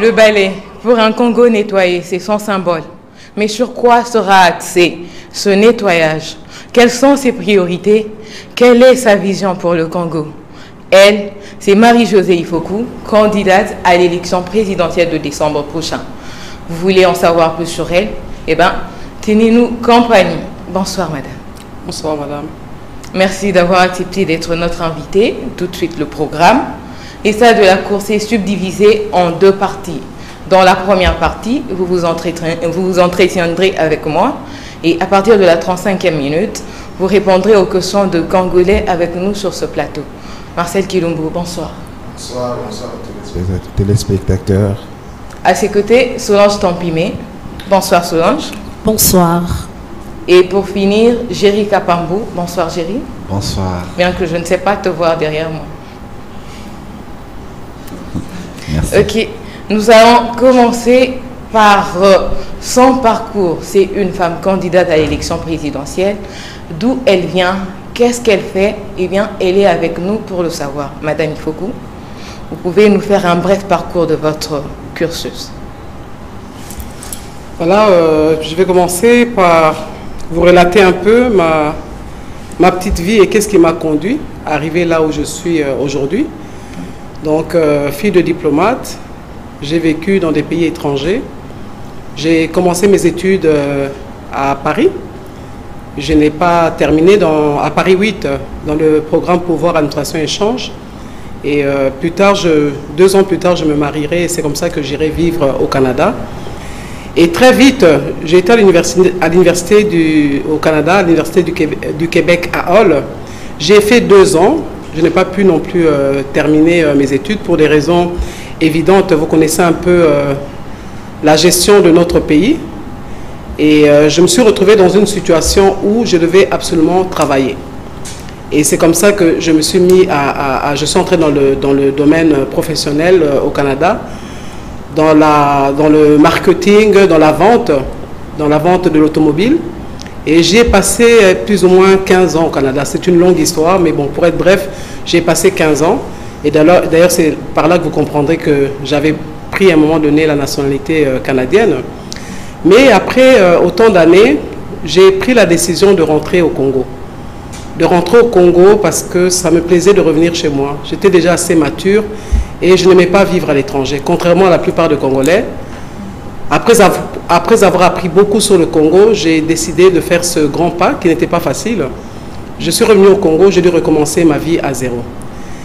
Le balai, pour un Congo nettoyé, c'est son symbole. Mais sur quoi sera axé ce nettoyage? Quelles sont ses priorités? Quelle est sa vision pour le Congo? Elle, c'est Marie-Josée Ifoku, candidate à l'élection présidentielle de décembre prochain. Vous voulez en savoir plus sur elle? Eh bien, tenez-nous compagnie. Bonsoir, madame. Bonsoir, madame. Merci d'avoir accepté d'être notre invitée. Tout de suite, le programme. Et ça de la course est subdivisé en deux parties. Dans la première partie, vous vous entretiendrez avec moi. Et à partir de la 35e minute, vous répondrez aux questions de Congolais avec nous sur ce plateau. Marcel Kilumbu, bonsoir. Bonsoir, bonsoir aux téléspectateurs. À ses côtés, Solange Tampimé. Bonsoir Solange. Bonsoir. Et pour finir, Géry Kapambou. Bonsoir Géry. Bonsoir. Bien que je ne sais pas te voir derrière moi. Merci. Ok, nous allons commencer par son parcours. C'est une femme candidate à l'élection présidentielle. D'où elle vient? Qu'est-ce qu'elle fait? Eh bien, elle est avec nous pour le savoir. Madame Ifoku, vous pouvez nous faire un bref parcours de votre cursus. Voilà, je vais commencer par vous relater un peu ma petite vie et qu'est-ce qui m'a conduit à arriver là où je suis aujourd'hui. Donc, fille de diplomate, j'ai vécu dans des pays étrangers. J'ai commencé mes études à Paris. Je n'ai pas terminé à Paris 8, dans le programme Pouvoir, Administration, Échange. Et plus tard, 2 ans plus tard, je me marierai et c'est comme ça que j'irai vivre au Canada. Et très vite, j'ai été à l'université au Canada, à l'université du Québec à Hull. J'ai fait 2 ans. Je n'ai pas pu non plus terminer mes études pour des raisons évidentes. Vous connaissez un peu la gestion de notre pays. Et je me suis retrouvé dans une situation où je devais absolument travailler. Et c'est comme ça que je me suis mis je suis entré dans le domaine professionnel au Canada, dans le marketing, dans la vente de l'automobile. Et j'y ai passé plus ou moins 15 ans au Canada. C'est une longue histoire, mais bon, pour être bref, j'ai passé 15 ans. Et d'ailleurs, c'est par là que vous comprendrez que j'avais pris à un moment donné la nationalité canadienne. Mais après autant d'années, j'ai pris la décision de rentrer au Congo. De rentrer au Congo parce que ça me plaisait de revenir chez moi. J'étais déjà assez mature et je n'aimais pas vivre à l'étranger, contrairement à la plupart des Congolais. Après avoir appris beaucoup sur le Congo, j'ai décidé de faire ce grand pas qui n'était pas facile. Je suis revenu au Congo, j'ai dû recommencer ma vie à zéro.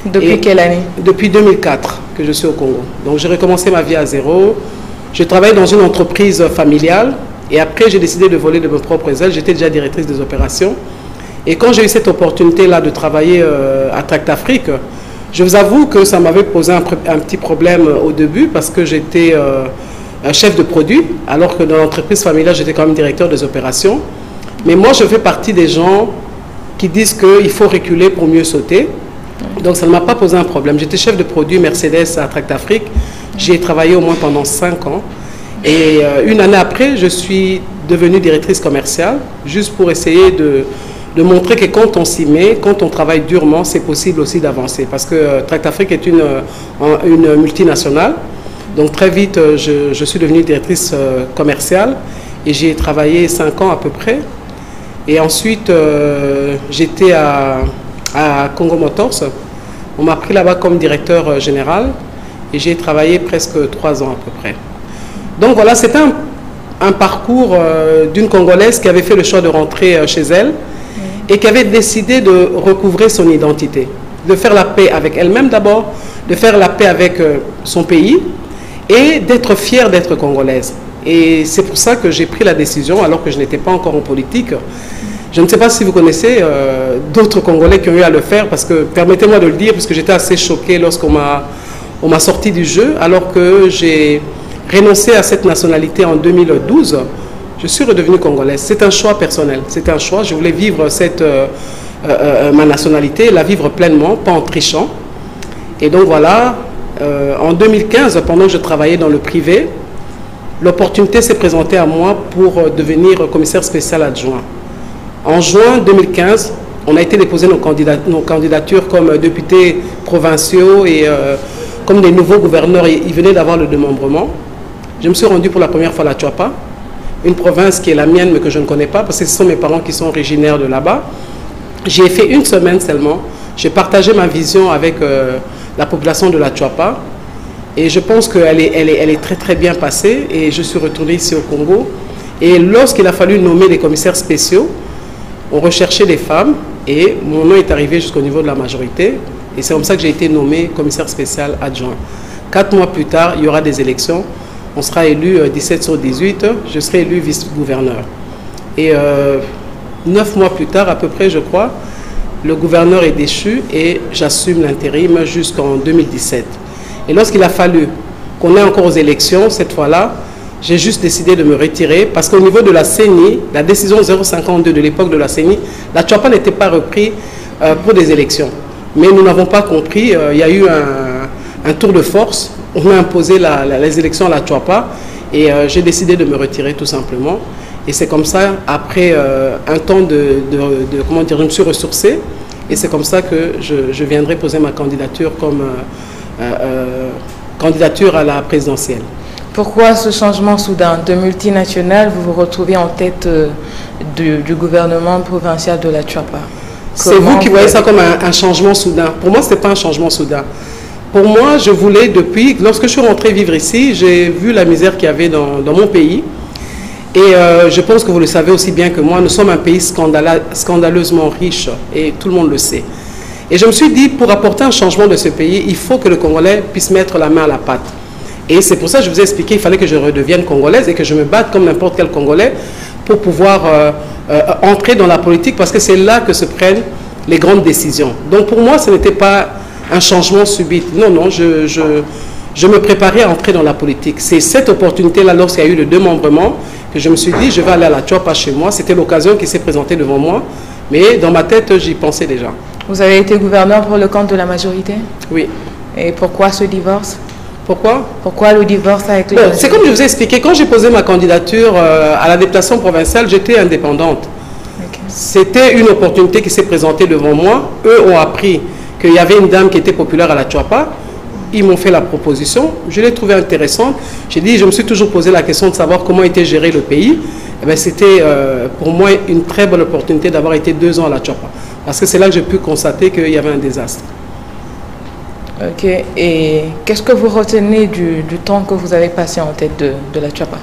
Depuis quelle année? Depuis 2004 que je suis au Congo. Donc j'ai recommencé ma vie à zéro. Je travaillais dans une entreprise familiale et après j'ai décidé de voler de mes propres ailes. J'étais déjà directrice des opérations. Et quand j'ai eu cette opportunité-là de travailler à Tract Afrique, je vous avoue que ça m'avait posé un petit problème au début parce que j'étais un chef de produit, alors que dans l'entreprise familiale, j'étais quand même directeur des opérations. Mais moi, je fais partie des gens qui disent qu'il faut reculer pour mieux sauter. Donc, ça ne m'a pas posé un problème. J'étais chef de produit Mercedes à Tract Afrique. J'y ai travaillé au moins pendant 5 ans. Et une année après, je suis devenue directrice commerciale, juste pour essayer de montrer que quand on s'y met, quand on travaille durement, c'est possible aussi d'avancer. Parce que Tract Afrique est une multinationale. Donc très vite, je suis devenue directrice commerciale et j'y ai travaillé 5 ans à peu près. Et ensuite, j'étais à Congo Motors. On m'a pris là-bas comme directeur général et j'ai travaillé presque 3 ans à peu près. Donc voilà, c'était un parcours d'une Congolaise qui avait fait le choix de rentrer chez elle et qui avait décidé de recouvrer son identité, de faire la paix avec elle-même d'abord, de faire la paix avec son pays, et d'être fière d'être congolaise. Et c'est pour ça que j'ai pris la décision, alors que je n'étais pas encore en politique. Je ne sais pas si vous connaissez d'autres Congolais qui ont eu à le faire, parce que, permettez-moi de le dire, parce que j'étais assez choquée lorsqu'on m'a sorti du jeu, alors que j'ai renoncé à cette nationalité en 2012. Je suis redevenue congolaise. C'est un choix personnel, c'est un choix. Je voulais vivre ma nationalité, la vivre pleinement, pas en trichant. Et donc voilà, en 2015, pendant que je travaillais dans le privé, l'opportunité s'est présentée à moi pour devenir commissaire spécial adjoint. En juin 2015, on a été déposer nos candidatures comme députés provinciaux et comme des nouveaux gouverneurs, ils venaient d'avoir le démembrement. Je me suis rendu pour la première fois à la Tchouapa, une province qui est la mienne mais que je ne connais pas parce que ce sont mes parents qui sont originaires de là-bas. J'y ai fait une semaine seulement. J'ai partagé ma vision avec la population de la Tchouapa et je pense qu'elle est très très bien passée et je suis retourné ici au Congo. Et lorsqu'il a fallu nommer des commissaires spéciaux, on recherchait des femmes et mon nom est arrivé jusqu'au niveau de la majorité et c'est comme ça que j'ai été nommé commissaire spécial adjoint. 4 mois plus tard, il y aura des élections. On sera élu 17 sur 18, je serai élu vice-gouverneur. Et 9 mois plus tard, à peu près, je crois, le gouverneur est déchu et j'assume l'intérim jusqu'en 2017. Et lorsqu'il a fallu qu'on ait encore aux élections, cette fois-là, j'ai juste décidé de me retirer parce qu'au niveau de la CENI, la décision 052 de l'époque de la CENI, la Tchouapa n'était pas reprise pour des élections. Mais nous n'avons pas compris, il y a eu un tour de force. On a imposé les élections à la Tchouapa et j'ai décidé de me retirer tout simplement. Et c'est comme ça, après un temps comment dire, je me suis ressourcé et c'est comme ça que je viendrai poser ma candidature comme candidature à la présidentielle. Pourquoi ce changement soudain de multinationale? Vous vous retrouvez en tête du gouvernement provincial de la Tchouapa. C'est vous qui voyez ça comme un changement soudain. Pour moi, ce n'est pas un changement soudain. Pour moi, je voulais depuis, lorsque je suis rentré vivre ici, j'ai vu la misère qu'il y avait dans mon pays. Et je pense que vous le savez aussi bien que moi, nous sommes un pays scandaleusement riche et tout le monde le sait. Et je me suis dit, pour apporter un changement de ce pays, il faut que le Congolais puisse mettre la main à la pâte. Et c'est pour ça que je vous ai expliqué, il fallait que je redevienne congolaise et que je me batte comme n'importe quel Congolais pour pouvoir entrer dans la politique parce que c'est là que se prennent les grandes décisions. Donc pour moi, ce n'était pas un changement subit. Non, non, je me préparais à entrer dans la politique. C'est cette opportunité-là, lorsqu'il y a eu le démembrement, que je me suis dit, je vais aller à la Tchouapa chez moi. C'était l'occasion qui s'est présentée devant moi, mais dans ma tête, j'y pensais déjà. Vous avez été gouverneur pour le compte de la majorité? Oui. Et pourquoi ce divorce? Pourquoi? Pourquoi le divorce avec les... C'est comme je vous ai expliqué, quand j'ai posé ma candidature à la députation provinciale, j'étais indépendante. Okay. C'était une opportunité qui s'est présentée devant moi. Eux ont appris qu'il y avait une dame qui était populaire à la Tchouapa. Ils m'ont fait la proposition. Je l'ai trouvée intéressante. J'ai dit, je me suis toujours posé la question de savoir comment était géré le pays. C'était pour moi une très bonne opportunité d'avoir été 2 ans à la Tchouapa. Parce que c'est là que j'ai pu constater qu'il y avait un désastre. Ok. Et qu'est-ce que vous retenez du temps que vous avez passé en tête de la Tchouapa?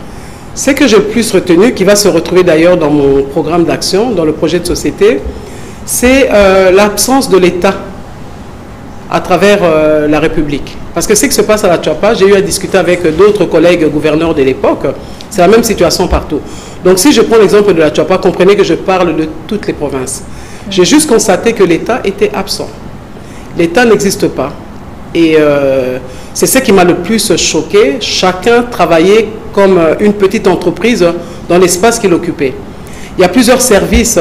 Ce que j'ai le plus retenu, qui va se retrouver d'ailleurs dans mon programme d'action, dans le projet de société, c'est l'absence de l'État à travers la République. Parce que ce qui se passe à la Tchouapa, j'ai eu à discuter avec d'autres collègues gouverneurs de l'époque, c'est la même situation partout. Donc si je prends l'exemple de la Tchouapa, comprenez que je parle de toutes les provinces. J'ai juste constaté que l'État était absent. L'État n'existe pas. Et c'est ce qui m'a le plus choqué. Chacun travaillait comme une petite entreprise dans l'espace qu'il occupait. Il y a plusieurs services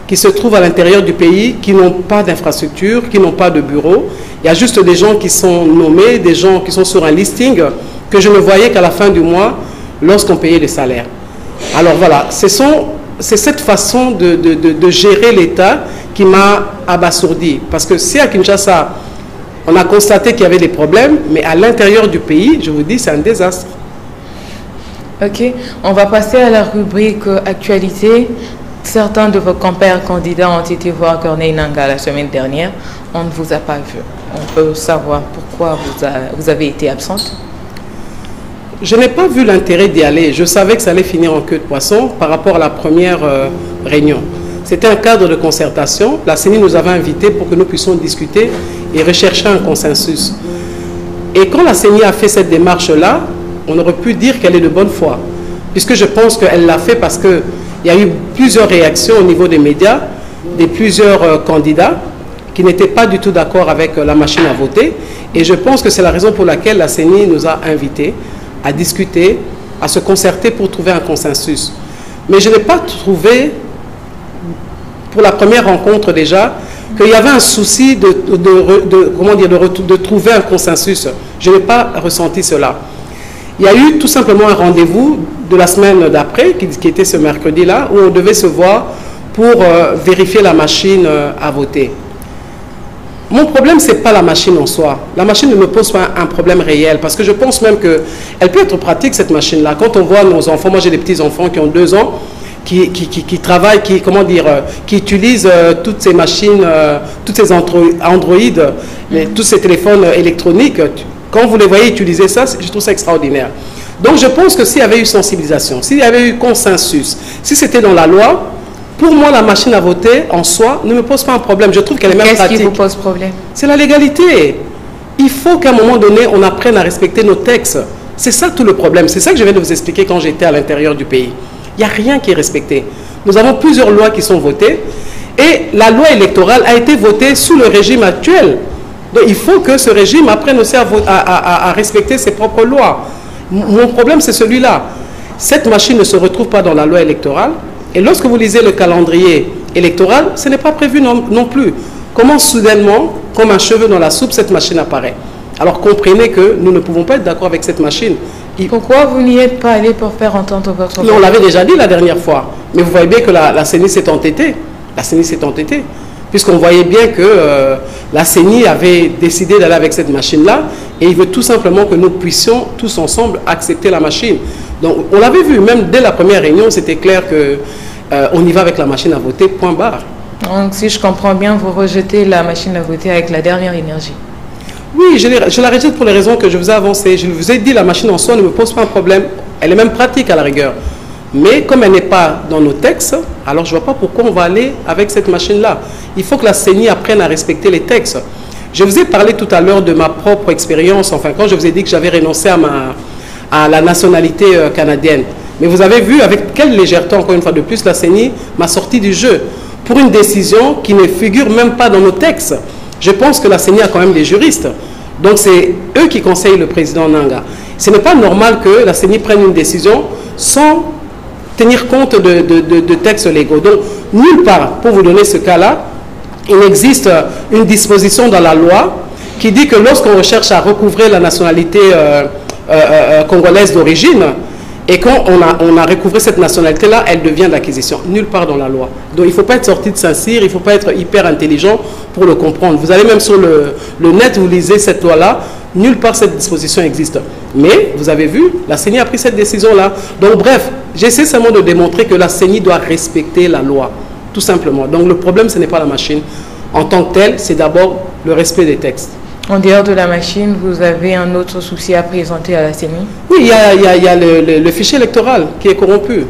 qui se trouvent à l'intérieur du pays, qui n'ont pas d'infrastructure, qui n'ont pas de bureau. Il y a juste des gens qui sont nommés, des gens qui sont sur un listing, que je ne voyais qu'à la fin du mois, lorsqu'on payait les salaires. Alors voilà, c'est cette façon de gérer l'État qui m'a abasourdi. Parce que si à Kinshasa, on a constaté qu'il y avait des problèmes, mais à l'intérieur du pays, je vous dis, c'est un désastre. Ok, on va passer à la rubrique actualité. Certains de vos compères candidats ont été voir Corneille Nangaa la semaine dernière. On ne vous a pas vu. On peut savoir pourquoi vous avez été absente? Je n'ai pas vu l'intérêt d'y aller. Je savais que ça allait finir en queue de poisson par rapport à la première réunion. C'était un cadre de concertation. La CENI nous avait invités pour que nous puissions discuter et rechercher un consensus. Et quand la CENI a fait cette démarche-là, on aurait pu dire qu'elle est de bonne foi. Puisque je pense qu'elle l'a fait parce qu'il y a eu plusieurs réactions au niveau des médias, de plusieurs candidats qui n'étaient pas du tout d'accord avec la machine à voter. Et je pense que c'est la raison pour laquelle la CENI nous a invités à discuter, à se concerter pour trouver un consensus. Mais je n'ai pas trouvé, pour la première rencontre déjà, qu'il y avait un souci de trouver un consensus. Je n'ai pas ressenti cela. Il y a eu tout simplement un rendez-vous de la semaine d'après, qui était ce mercredi-là, où on devait se voir pour vérifier la machine à voter. Mon problème, ce n'est pas la machine en soi. La machine ne me pose pas un problème réel, parce que je pense même qu'elle peut être pratique, cette machine-là. Quand on voit nos enfants, moi j'ai des petits-enfants qui ont 2 ans, qui travaillent, qui utilisent toutes ces machines, toutes ces Android, tous ces téléphones électroniques. Quand vous les voyez utiliser ça, je trouve ça extraordinaire. Donc je pense que s'il y avait eu sensibilisation, s'il y avait eu consensus, si c'était dans la loi, pour moi, la machine à voter en soi ne me pose pas un problème. Je trouve qu'elle est même pratique. Qu'est-ce qui vous pose problème? C'est la légalité. Il faut qu'à un moment donné, on apprenne à respecter nos textes. C'est ça tout le problème. C'est ça que je viens de vous expliquer quand j'étais à l'intérieur du pays. Il n'y a rien qui est respecté. Nous avons plusieurs lois qui sont votées et la loi électorale a été votée sous le régime actuel. Donc il faut que ce régime apprenne aussi à respecter ses propres lois. Mon problème, c'est celui-là. Cette machine ne se retrouve pas dans la loi électorale. Et lorsque vous lisez le calendrier électoral, ce n'est pas prévu non plus. Comment soudainement, comme un cheveu dans la soupe, cette machine apparaît? Alors comprenez que nous ne pouvons pas être d'accord avec cette machine. Pourquoi vous n'y êtes pas allé pour faire entendre votre voix? On l'avait déjà dit la dernière fois. Mais vous voyez bien que la CENI s'est entêtée. La CENI s'est entêtée. Puisqu'on voyait bien que la CENI avait décidé d'aller avec cette machine-là. Et il veut tout simplement que nous puissions tous ensemble accepter la machine. Donc on l'avait vu, même dès la première réunion, c'était clair qu'on y va avec la machine à voter, point barre. Donc si je comprends bien, vous rejetez la machine à voter avec la dernière énergie. Oui, je la rejette pour les raisons que je vous ai avancées. Je vous ai dit, la machine en soi ne me pose pas un problème. Elle est même pratique à la rigueur. Mais comme elle n'est pas dans nos textes, alors je ne vois pas pourquoi on va aller avec cette machine-là. Il faut que la CENI apprenne à respecter les textes. Je vous ai parlé tout à l'heure de ma propre expérience, enfin quand je vous ai dit que j'avais renoncé à la nationalité canadienne. Mais vous avez vu avec quelle légèreté, encore une fois de plus, la CENI m'a sorti du jeu pour une décision qui ne figure même pas dans nos textes. Je pense que la CENI a quand même des juristes. Donc c'est eux qui conseillent le président Nanga. Ce n'est pas normal que la CENI prenne une décision sans tenir compte de textes légaux. Donc nulle part, pour vous donner ce cas-là, il existe une disposition dans la loi qui dit que lorsqu'on recherche à recouvrer la nationalité congolaise d'origine, et quand on a recouvré cette nationalité-là, elle devient d'acquisition. Nulle part dans la loi. Donc il ne faut pas être sorti de Saint-Cyr, il ne faut pas être hyper intelligent pour le comprendre. Vous allez même sur le net, vous lisez cette loi-là, nulle part cette disposition existe. Mais, vous avez vu, la CENI a pris cette décision-là. Donc bref, j'essaie seulement de démontrer que la CENI doit respecter la loi, tout simplement. Donc le problème, ce n'est pas la machine. En tant que telle, c'est d'abord le respect des textes. En dehors de la machine, vous avez un autre souci à présenter à la CENI? Oui, il y a le fichier électoral qui est corrompu.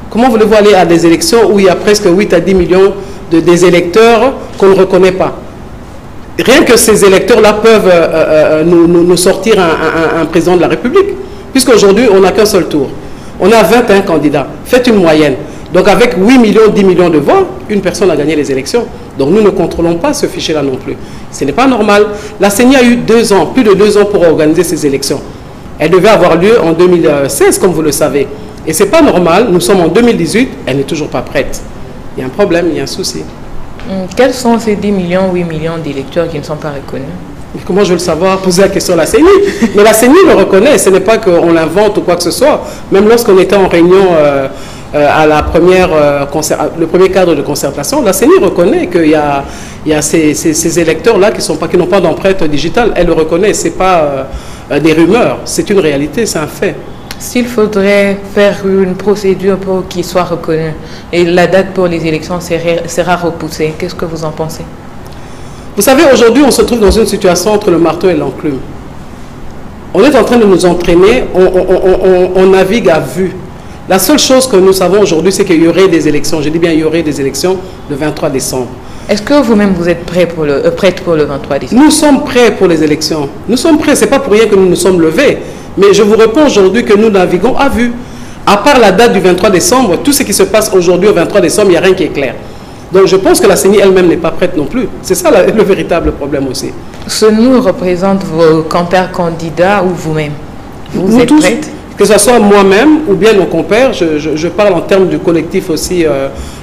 Comment voulez-vous aller à des élections où il y a presque 8 à 10 millions des électeurs qu'on ne reconnaît pas? Rien que ces électeurs-là peuvent nous sortir un président de la République. Puisqu'aujourd'hui, on n'a qu'un seul tour. On a 21 candidats. Faites une moyenne. Donc avec 8 millions, 10 millions de voix, une personne a gagné les élections. Donc nous ne contrôlons pas ce fichier-là non plus. Ce n'est pas normal. La CENI a eu 2 ans, plus de 2 ans pour organiser ces élections. Elle devait avoir lieu en 2016, comme vous le savez. Et ce n'est pas normal. Nous sommes en 2018, elle n'est toujours pas prête. Il y a un problème, il y a un souci. Quels sont ces 10 millions, 8 millions d'électeurs qui ne sont pas reconnus? Mais comment je veux le savoir? Poser la question à la CENI. Mais la CENI le reconnaît. Ce n'est pas qu'on l'invente ou quoi que ce soit. Même lorsqu'on était en réunion à la le premier cadre de concertation, la CENI reconnaît qu'il y a ces électeurs-là qui n'ont pas d'empreinte digitale. Elle le reconnaît. Ce n'est pas des rumeurs. C'est une réalité, c'est un fait. S'il faudrait faire une procédure pour qu'ils soient reconnus et la date pour les élections sera repoussée, qu'est-ce que vous en pensez? Vous savez, aujourd'hui, on se trouve dans une situation entre le marteau et l'enclume. On est en train de nous entraîner, on navigue à vue. La seule chose que nous savons aujourd'hui, c'est qu'il y aurait des élections. Je dis bien, il y aurait des élections le 23 décembre. Est-ce que vous-même, vous êtes prête pour le 23 décembre? Nous sommes prêts pour les élections. Nous sommes prêts. Ce n'est pas pour rien que nous nous sommes levés. Mais je vous réponds aujourd'hui que nous naviguons à vue. À part la date du 23 décembre, tout ce qui se passe aujourd'hui au 23 décembre, il n'y a rien qui est clair. Donc je pense que la CENI elle-même n'est pas prête non plus. C'est ça le véritable problème aussi. Ce nous représente vos compères candidats ou vous-même? Vous êtes tous, prête? Que ce soit moi-même ou bien nos compères, je parle en termes du collectif aussi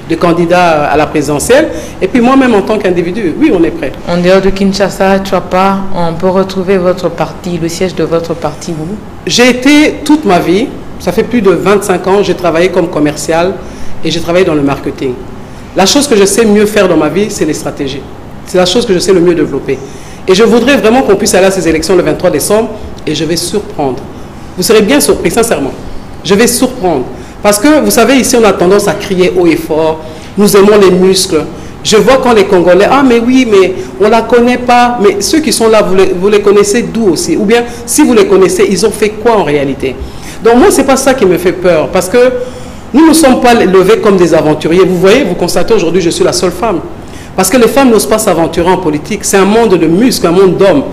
de candidats à la présidentielle. Et puis moi-même en tant qu'individu, oui, on est prêt. En dehors de Kinshasa, Tchouapa, on peut retrouver votre parti, le siège de votre parti où? J'ai été toute ma vie, ça fait plus de 25 ans, j'ai travaillé comme commercial et j'ai travaillé dans le marketing. La chose que je sais mieux faire dans ma vie, c'est les stratégies. C'est la chose que je sais le mieux développer. Et je voudrais vraiment qu'on puisse aller à ces élections le 23 décembre et je vais surprendre. Vous serez bien surpris, sincèrement. Je vais surprendre. Parce que, vous savez, ici, on a tendance à crier haut et fort. Nous aimons les muscles. Je vois quand les Congolais, ah mais oui, mais on ne la connaît pas. Mais ceux qui sont là, vous les connaissez d'où aussi? Ou bien, si vous les connaissez, ils ont fait quoi en réalité? Donc moi, ce n'est pas ça qui me fait peur. Parce que nous ne sommes pas levés comme des aventuriers. Vous voyez, vous constatez aujourd'hui, je suis la seule femme. Parce que les femmes n'osent pas s'aventurer en politique. C'est un monde de muscles, un monde d'hommes.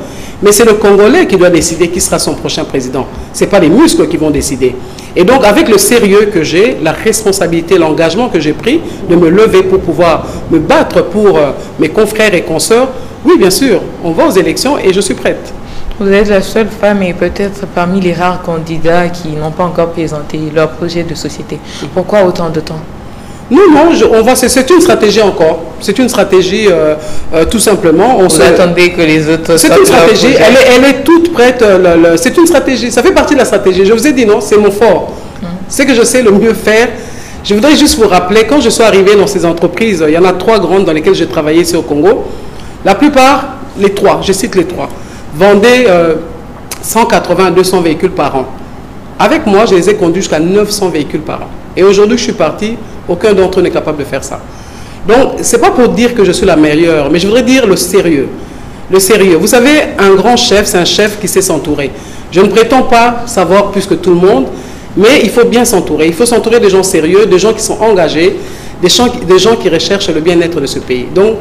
Mais c'est le Congolais qui doit décider qui sera son prochain président. Ce n'est pas les muscles qui vont décider. Et donc, avec le sérieux que j'ai, la responsabilité, l'engagement que j'ai pris de me lever pour pouvoir me battre pour mes confrères et consoeurs, oui, bien sûr, on va aux élections et je suis prête. Vous êtes la seule femme et peut-être parmi les rares candidats qui n'ont pas encore présenté leur projet de société. Pourquoi autant de temps? Non, c'est une stratégie encore. C'est une stratégie tout simplement. Vous attendez que les autres... C'est une stratégie, elle est toute prête. C'est une stratégie, ça fait partie de la stratégie. Je vous ai dit non, c'est mon fort. C'est que je sais le mieux faire. Je voudrais juste vous rappeler, quand je suis arrivé dans ces entreprises, il y en a 3 grandes dans lesquelles j'ai travaillé ici au Congo. La plupart, les 3, je cite les 3, vendaient 180 à 200 véhicules par an. Avec moi, je les ai conduits jusqu'à 900 véhicules par an. Et aujourd'hui, je suis parti, aucun d'entre eux n'est capable de faire ça. Donc, ce n'est pas pour dire que je suis la meilleure, mais je voudrais dire le sérieux. Le sérieux. Vous savez, un grand chef, c'est un chef qui sait s'entourer. Je ne prétends pas savoir plus que tout le monde, mais il faut bien s'entourer. Il faut s'entourer de gens sérieux, de gens qui sont engagés, des gens qui recherchent le bien-être de ce pays. Donc,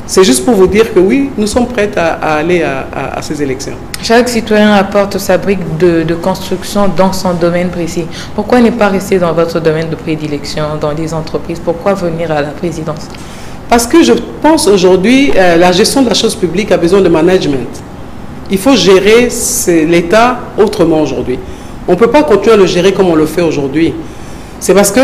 c'est juste pour vous dire que oui, nous sommes prêts à aller à ces élections. Chaque citoyen apporte sa brique de construction dans son domaine précis. Pourquoi ne pas rester dans votre domaine de prédilection, dans les entreprises? Pourquoi venir à la présidence? Parce que je pense aujourd'hui, la gestion de la chose publique a besoin de management. Il faut gérer l'État autrement aujourd'hui. On ne peut pas continuer à le gérer comme on le fait aujourd'hui. C'est parce que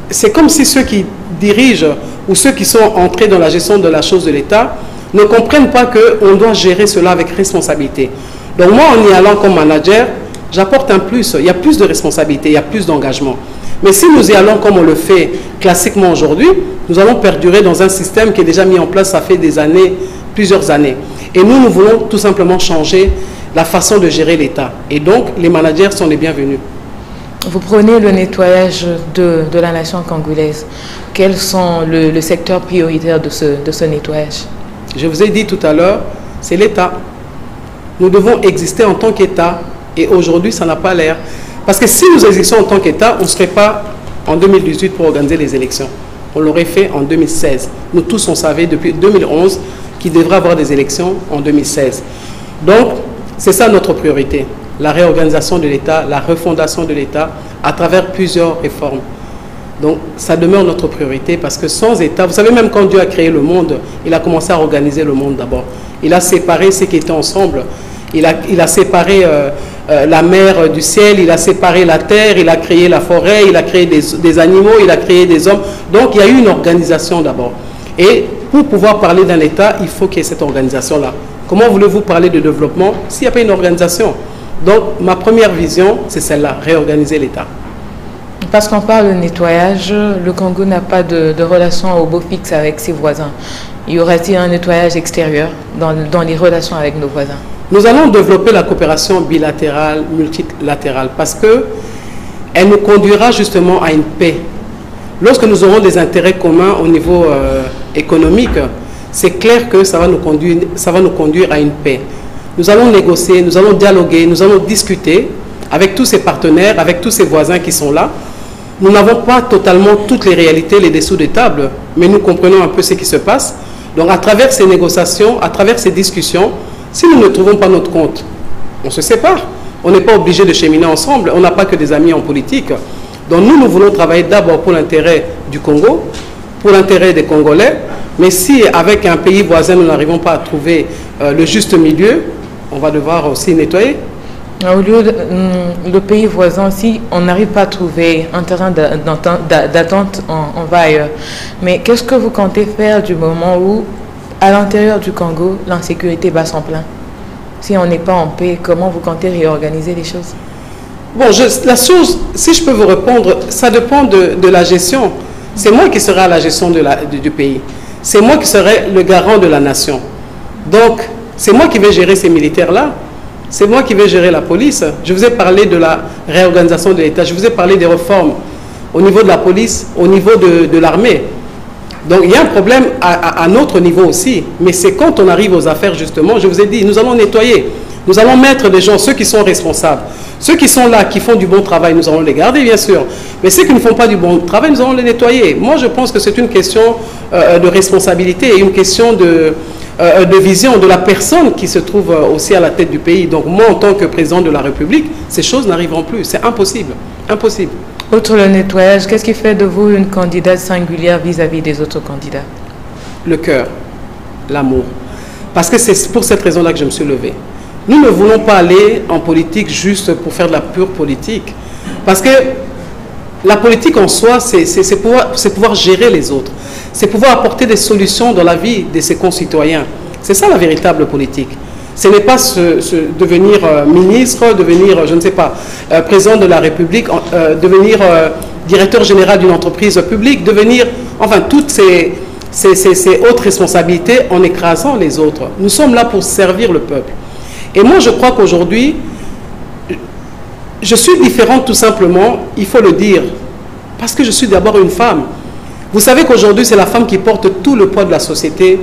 c'est comme si ceux qui dirigent ou ceux qui sont entrés dans la gestion de la chose de l'État ne comprennent pas qu'on doit gérer cela avec responsabilité. Donc moi, en y allant comme manager, j'apporte un plus. Il y a plus de responsabilité, il y a plus d'engagement. Mais si nous y allons comme on le fait classiquement aujourd'hui, nous allons perdurer dans un système qui est déjà mis en place, ça fait des années, plusieurs années. Et nous voulons tout simplement changer la façon de gérer l'État. Et donc, les managers sont les bienvenus. Vous prenez le nettoyage de la nation congolaise. Quels sont le secteur prioritaire de ce nettoyage? Je vous ai dit tout à l'heure, c'est l'État. Nous devons exister en tant qu'État. Et aujourd'hui, ça n'a pas l'air. Parce que si nous existons en tant qu'État, on ne serait pas en 2018 pour organiser les élections. On l'aurait fait en 2016. Nous tous, on savait depuis 2011 qu'il devrait y avoir des élections en 2016. Donc, c'est ça notre priorité. La réorganisation de l'État, la refondation de l'État à travers plusieurs réformes. Donc, ça demeure notre priorité parce que sans État, vous savez, même quand Dieu a créé le monde, il a commencé à organiser le monde d'abord. Il a séparé ceux qui étaient ensemble. Il a séparé la mer du ciel, il a séparé la terre, il a créé la forêt, il a créé des animaux, il a créé des hommes. Donc, il y a eu une organisation d'abord. Et pour pouvoir parler d'un État, il faut qu'il y ait cette organisation-là. Comment voulez-vous parler de développement s'il n'y a pas une organisation? Donc, ma première vision, c'est celle-là, réorganiser l'État. Parce qu'on parle de nettoyage, le Congo n'a pas de relation au beau fixe avec ses voisins. Y aura-t-il un nettoyage extérieur dans les relations avec nos voisins? Nous allons développer la coopération bilatérale, multilatérale, parce qu'elle nous conduira justement à une paix. Lorsque nous aurons des intérêts communs au niveau économique, c'est clair que ça va nous conduire à une paix. Nous allons négocier, nous allons dialoguer, nous allons discuter avec tous ces partenaires, avec tous ces voisins qui sont là. Nous n'avons pas totalement toutes les réalités, les dessous des tables, mais nous comprenons un peu ce qui se passe. Donc à travers ces négociations, à travers ces discussions, si nous ne trouvons pas notre compte, on se sépare. On n'est pas obligé de cheminer ensemble, on n'a pas que des amis en politique. Donc nous voulons travailler d'abord pour l'intérêt du Congo, pour l'intérêt des Congolais, mais si avec un pays voisin nous n'arrivons pas à trouver le juste milieu, on va devoir aussi nettoyer. Au lieu le pays voisin, si on n'arrive pas à trouver un terrain d'attente, on va ailleurs. Mais qu'est-ce que vous comptez faire du moment où, à l'intérieur du Congo, l'insécurité bat son plein? Si on n'est pas en paix, comment vous comptez réorganiser les choses? Bon, la chose, si je peux vous répondre, ça dépend de la gestion. C'est moi qui serai à la gestion du pays. c'est moi qui serai le garant de la nation. Donc, c'est moi qui vais gérer ces militaires-là. C'est moi qui vais gérer la police. Je vous ai parlé de la réorganisation de l'État. Je vous ai parlé des réformes au niveau de la police, au niveau de l'armée. Donc, il y a un problème à notre niveau aussi. Mais c'est quand on arrive aux affaires, justement, je vous ai dit, nous allons nettoyer. Nous allons mettre des gens, ceux qui sont responsables. Ceux qui sont là, qui font du bon travail, nous allons les garder, bien sûr. Mais ceux qui ne font pas du bon travail, nous allons les nettoyer. Moi, je pense que c'est une question de responsabilité et une question de vision de la personne qui se trouve aussi à la tête du pays. Donc, moi, en tant que président de la République, ces choses n'arriveront plus. C'est impossible. Impossible. Outre le nettoyage, qu'est-ce qui fait de vous une candidate singulière vis-à-vis des autres candidats? Le cœur, l'amour. Parce que c'est pour cette raison-là que je me suis levé. Nous ne voulons pas aller en politique juste pour faire de la pure politique. Parce que la politique en soi, c'est pouvoir gérer les autres. C'est pouvoir apporter des solutions dans la vie de ses concitoyens. C'est ça la véritable politique. Ce n'est pas devenir ministre, devenir, je ne sais pas, président de la République, devenir directeur général d'une entreprise publique, devenir, enfin, toutes ces autres responsabilités en écrasant les autres. Nous sommes là pour servir le peuple. Et moi, je crois qu'aujourd'hui, je suis différente tout simplement, il faut le dire, parce que je suis d'abord une femme. Vous savez qu'aujourd'hui, c'est la femme qui porte tout le poids de la société,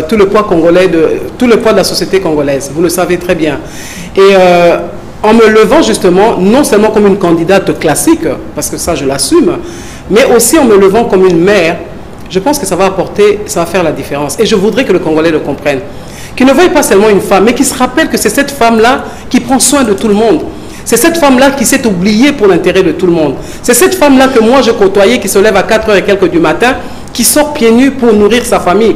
tout le poids de la société congolaise. Vous le savez très bien. Et en me levant justement, non seulement comme une candidate classique, parce que ça, je l'assume, mais aussi en me levant comme une mère, je pense que ça va faire la différence. Et je voudrais que le Congolais le comprenne. Qu'il ne voie pas seulement une femme, mais qu'il se rappelle que c'est cette femme-là qui prend soin de tout le monde. C'est cette femme-là qui s'est oubliée pour l'intérêt de tout le monde. C'est cette femme-là que moi je côtoyais, qui se lève à 4h et quelques du matin, qui sort pieds nus pour nourrir sa famille.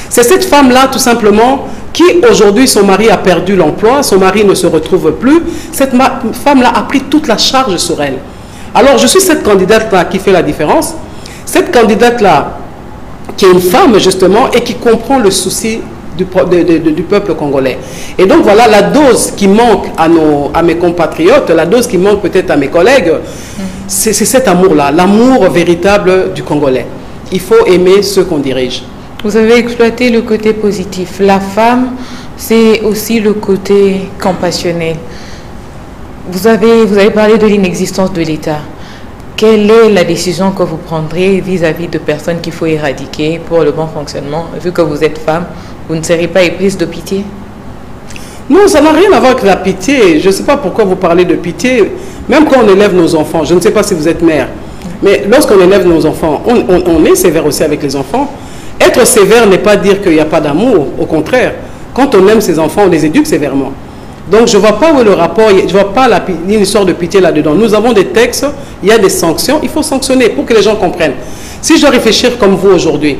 C'est cette femme-là, tout simplement, qui aujourd'hui, son mari a perdu l'emploi, son mari ne se retrouve plus. Cette femme-là a pris toute la charge sur elle. Alors, je suis cette candidate-là qui fait la différence. Cette candidate-là, qui est une femme, justement, et qui comprend le souci du peuple congolais. Et donc voilà la dose qui manque à mes compatriotes, la dose qui manque peut-être à mes collègues, c'est cet amour-là, l'amour véritable du Congolais. Il faut aimer ceux qu'on dirige. Vous avez exploité le côté positif. La femme, c'est aussi le côté compassionnel. Vous avez parlé de l'inexistence de l'État. Quelle est la décision que vous prendrez vis-à-vis de personnes qu'il faut éradiquer pour le bon fonctionnement? Vu que vous êtes femme, vous ne serez pas éprise de pitié? Non, ça n'a rien à voir avec la pitié. Je ne sais pas pourquoi vous parlez de pitié. Même quand on élève nos enfants, je ne sais pas si vous êtes mère, mais lorsqu'on élève nos enfants, on est sévère aussi avec les enfants. Être sévère n'est pas dire qu'il n'y a pas d'amour. Au contraire, quand on aime ses enfants, on les éduque sévèrement. Donc, je ne vois pas où est le rapport, je ne vois pas une histoire de pitié là-dedans. Nous avons des textes, il y a des sanctions, il faut sanctionner pour que les gens comprennent. Si je dois réfléchir comme vous aujourd'hui,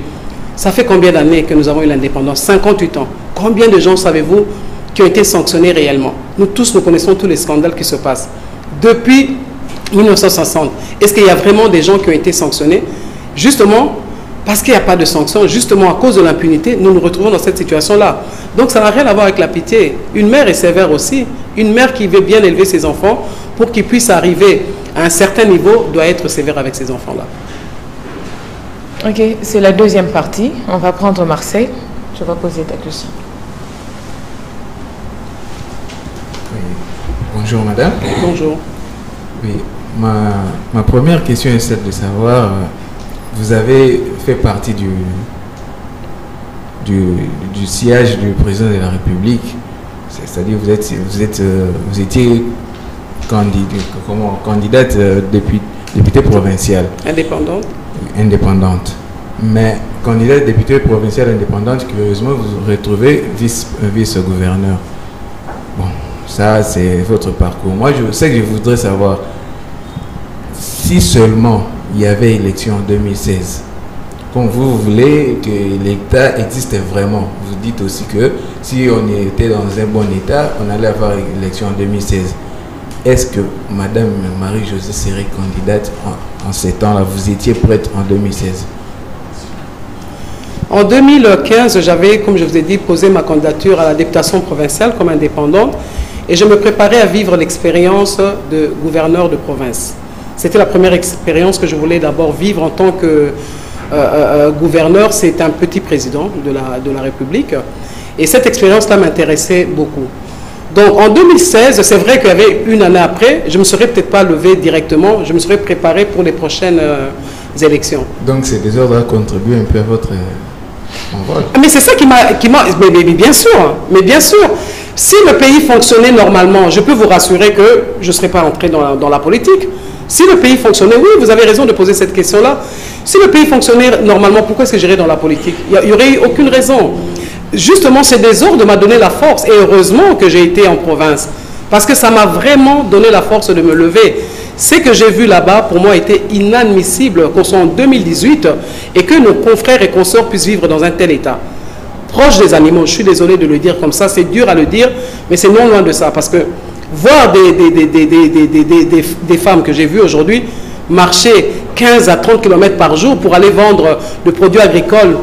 ça fait combien d'années que nous avons eu l'indépendance? 58 ans. Combien de gens, savez-vous, qui ont été sanctionnés réellement? Nous tous, nous connaissons tous les scandales qui se passent. Depuis 1960, est-ce qu'il y a vraiment des gens qui ont été sanctionnés? Justement, parce qu'il n'y a pas de sanctions, justement à cause de l'impunité, nous nous retrouvons dans cette situation-là. Donc ça n'a rien à voir avec la pitié. Une mère est sévère aussi. Une mère qui veut bien élever ses enfants pour qu'ils puissent arriver à un certain niveau doit être sévère avec ses enfants-là. Ok, c'est la deuxième partie. On va prendre Marseille. Je vais poser ta question. Oui. Bonjour madame. Bonjour. Oui, ma première question est celle de savoir, vous avez fait partie du siège du président de la République, c'est-à-dire vous étiez candidate députée provinciale. Indépendante. Mais candidate députée provinciale indépendante, curieusement, vous vous retrouvez vice-gouverneur. Bon, ça c'est votre parcours. Moi, je sais que je voudrais savoir si seulement il y avait élection en 2016. Comme vous voulez que l'État existe vraiment, vous dites aussi que si on était dans un bon État, on allait avoir élection en 2016. Est-ce que Madame Marie-Josée serait candidate en ces temps-là? Vous étiez prête en 2016? En 2015, j'avais, comme je vous ai dit, posé ma candidature à la députation provinciale comme indépendante et je me préparais à vivre l'expérience de gouverneur de province. C'était la première expérience que je voulais d'abord vivre en tant que gouverneur, c'est un petit président de la République. Et cette expérience-là m'intéressait beaucoup. Donc en 2016, c'est vrai qu'il y avait une année après, je ne me serais peut-être pas levé directement, je me serais préparé pour les prochaines élections. Donc ces désordres a contribué un peu à votre envol. Mais c'est ça qui m'a... Mais bien sûr, si le pays fonctionnait normalement, je peux vous rassurer que je ne serais pas entré dans la politique. Si le pays fonctionnait, oui, vous avez raison de poser cette question-là. Si le pays fonctionnait normalement, pourquoi est-ce que j'irais dans la politique? Il n'y aurait eu aucune raison. Justement, ces désordres m'ont donné la force. Et heureusement que j'ai été en province. Parce que ça m'a vraiment donné la force de me lever. Ce que j'ai vu là-bas, pour moi, était inadmissible qu'on soit en 2018 et que nos confrères et consorts puissent vivre dans un tel état. Proche des animaux, je suis désolé de le dire comme ça, c'est dur à le dire, mais c'est non loin de ça. Parce que voir des femmes que j'ai vues aujourd'hui marcher 15 à 30 km par jour pour aller vendre de produits agricoles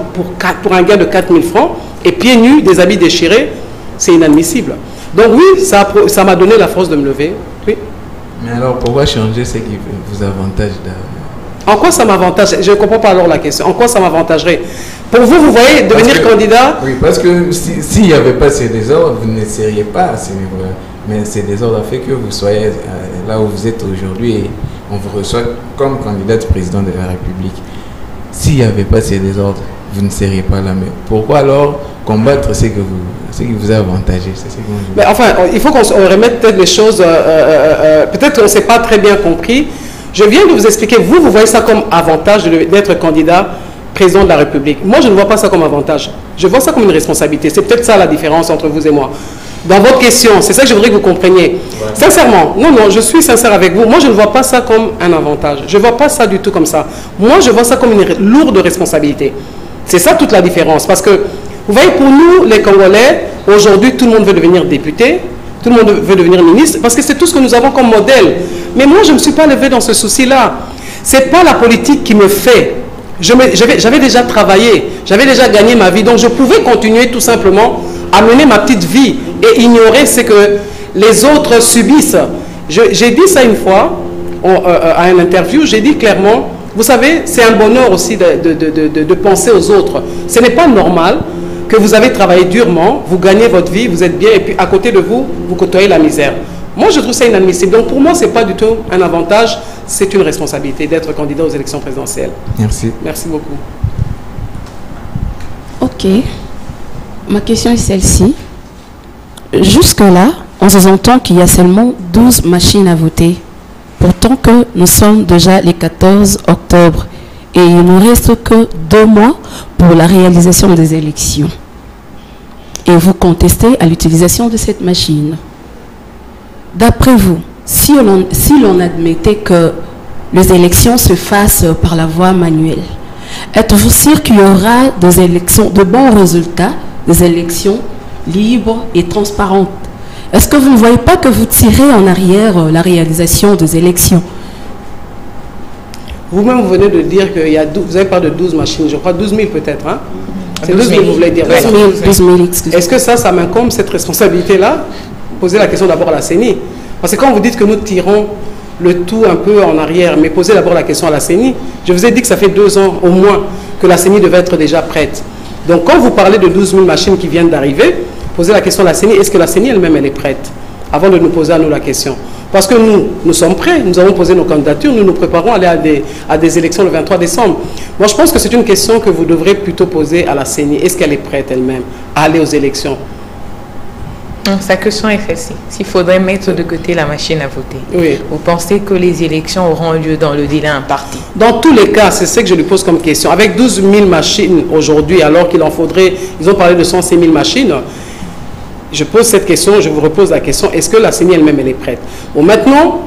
pour un gain de 4 000 francs, et pieds nus, des habits déchirés, c'est inadmissible. Donc oui, ça m'a donné la force de me lever. Oui. Mais alors, pourquoi changer ce qui vous avantage? En quoi ça m'avantage? Je ne comprends pas alors la question. En quoi ça m'avantagerait? Pour vous, vous voyez, devenir candidat? Oui, parce que s'il n'y avait pas ces désordres, vous ne seriez pas à ce niveau-là. Mais ces désordres ont fait que vous soyez là où vous êtes aujourd'hui et on vous reçoit comme candidate président de la République. S'il n'y avait pas ces désordres, vous ne seriez pas là. Mais pourquoi alors combattre ce qui vous a avantagé? Mais enfin, il faut qu'on remette peut-être les choses, peut-être qu'on ne s'est pas très bien compris. Je viens de vous expliquer, vous voyez ça comme avantage d'être candidat président de la République. Moi, je ne vois pas ça comme avantage. Je vois ça comme une responsabilité. C'est peut-être ça la différence entre vous et moi. Dans votre question, c'est ça que je voudrais que vous compreniez. Ouais. Sincèrement, non, je suis sincère avec vous. Moi, je ne vois pas ça comme un avantage. Je ne vois pas ça du tout comme ça. Moi, je vois ça comme une lourde responsabilité. C'est ça toute la différence. Parce que, vous voyez, pour nous, les Congolais, aujourd'hui, tout le monde veut devenir député, tout le monde veut devenir ministre, parce que c'est tout ce que nous avons comme modèle. Mais moi, je ne me suis pas levé dans ce souci-là. Ce n'est pas la politique qui me fait. J'avais déjà travaillé, j'avais déjà gagné ma vie, donc je pouvais continuer tout simplement à mener ma petite vie et ignorer ce que les autres subissent. J'ai dit ça une fois, à une interview, j'ai dit clairement, vous savez, c'est un bonheur aussi de penser aux autres. Ce n'est pas normal que vous avez travaillé durement, vous gagnez votre vie, vous êtes bien, et puis à côté de vous, vous côtoyez la misère. Moi, je trouve ça inadmissible. Donc pour moi, ce n'est pas du tout un avantage, c'est une responsabilité d'être candidat aux élections présidentielles. Merci. Merci beaucoup. Ok. Ma question est celle-ci. Jusque-là, on se entend qu'il y a seulement 12 machines à voter. Pourtant que nous sommes déjà le 14 octobre et il ne nous reste que 2 mois pour la réalisation des élections. Et vous contestez à l'utilisation de cette machine. D'après vous, si l'on admettait que les élections se fassent par la voie manuelle, êtes-vous sûr qu'il y aura des élections, de bons résultats, des élections libres et transparentes? Est-ce que vous ne voyez pas que vous tirez en arrière la réalisation des élections? Vous-même, vous venez de dire qu'il y a 12, vous avez parlé de 12 machines, je crois 12 000 peut-être, hein? C'est 12 000, vous voulez dire. 12 000, excusez-moi. Est-ce que ça m'incombe, cette responsabilité-là? Posez la question d'abord à la CENI. Parce que quand vous dites que nous tirons le tout un peu en arrière, mais posez d'abord la question à la CENI. Je vous ai dit que ça fait 2 ans au moins que la CENI devait être déjà prête. Donc quand vous parlez de 12 000 machines qui viennent d'arriver, posez la question à la CENI, est-ce que la CENI elle-même elle est prête? Avant de nous poser à nous la question. Parce que nous sommes prêts, nous avons posé nos candidatures, nous nous préparons à aller à des élections le 23 décembre. Moi je pense que c'est une question que vous devrez plutôt poser à la CENI. Est-ce qu'elle est prête elle-même à aller aux élections? Sa question est celle-ci. S'il faudrait mettre de côté la machine à voter, oui. Vous pensez que les élections auront lieu dans le délai imparti? Dans tous les cas, c'est ce que je lui pose comme question. Avec 12 000 machines aujourd'hui, alors qu'il en faudrait, ils ont parlé de 106 000 machines, je pose cette question, je vous repose la question, est-ce que la CENI elle-même, elle est prête? Bon, maintenant,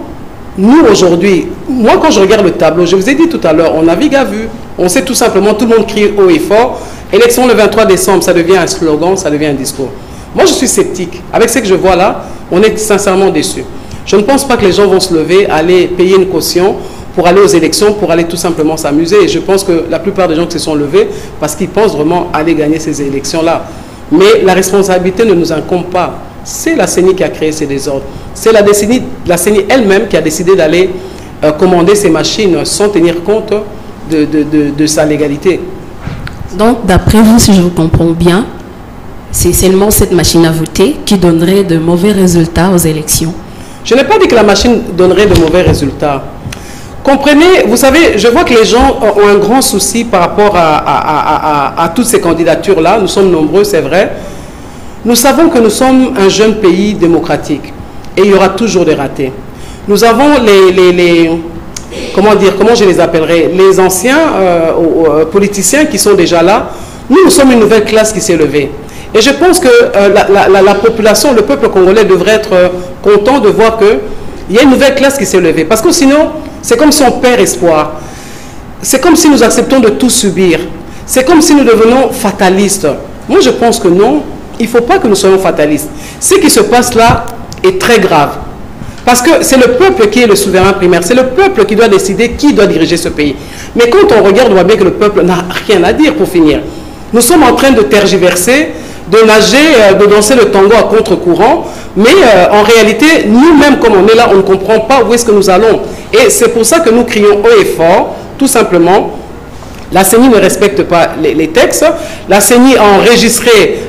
nous aujourd'hui, moi quand je regarde le tableau, je vous ai dit tout à l'heure, on navigue à vue. On sait tout simplement, tout le monde crie haut et fort, élection le 23 décembre, ça devient un slogan, ça devient un discours. Moi, je suis sceptique. Avec ce que je vois là, on est sincèrement déçus. Je ne pense pas que les gens vont se lever, aller payer une caution pour aller aux élections, pour aller tout simplement s'amuser. Et je pense que la plupart des gens qui se sont levés parce qu'ils pensent vraiment aller gagner ces élections-là. Mais la responsabilité ne nous incombe pas. C'est la CENI qui a créé ces désordres. C'est la CENI elle-même qui a décidé d'aller commander ces machines sans tenir compte de sa légalité. Donc, d'après vous, si je vous comprends bien, c'est seulement cette machine à voter qui donnerait de mauvais résultats aux élections. Je n'ai pas dit que la machine donnerait de mauvais résultats. Comprenez, vous savez, je vois que les gens ont un grand souci par rapport à toutes ces candidatures-là. Nous sommes nombreux, c'est vrai. Nous savons que nous sommes un jeune pays démocratique et il y aura toujours des ratés. Nous avons comment je les appellerai, les anciens politiciens qui sont déjà là. Nous sommes une nouvelle classe qui s'est levée. Et je pense que la population, le peuple congolais devrait être content de voir qu'il y a une nouvelle classe qui s'est levée. Parce que sinon, c'est comme si on perd espoir. C'est comme si nous acceptons de tout subir. C'est comme si nous devenons fatalistes. Moi, je pense que non, il ne faut pas que nous soyons fatalistes. Ce qui se passe là est très grave. Parce que c'est le peuple qui est le souverain primaire. C'est le peuple qui doit décider qui doit diriger ce pays. Mais quand on regarde, on voit bien que le peuple n'a rien à dire pour finir. Nous sommes en train de tergiverser, de nager, de danser le tango à contre-courant. Mais en réalité, nous-mêmes, comme on est là, on ne comprend pas où est-ce que nous allons. Et c'est pour ça que nous crions haut et fort, tout simplement. La CENI ne respecte pas les textes. La CENI a enregistré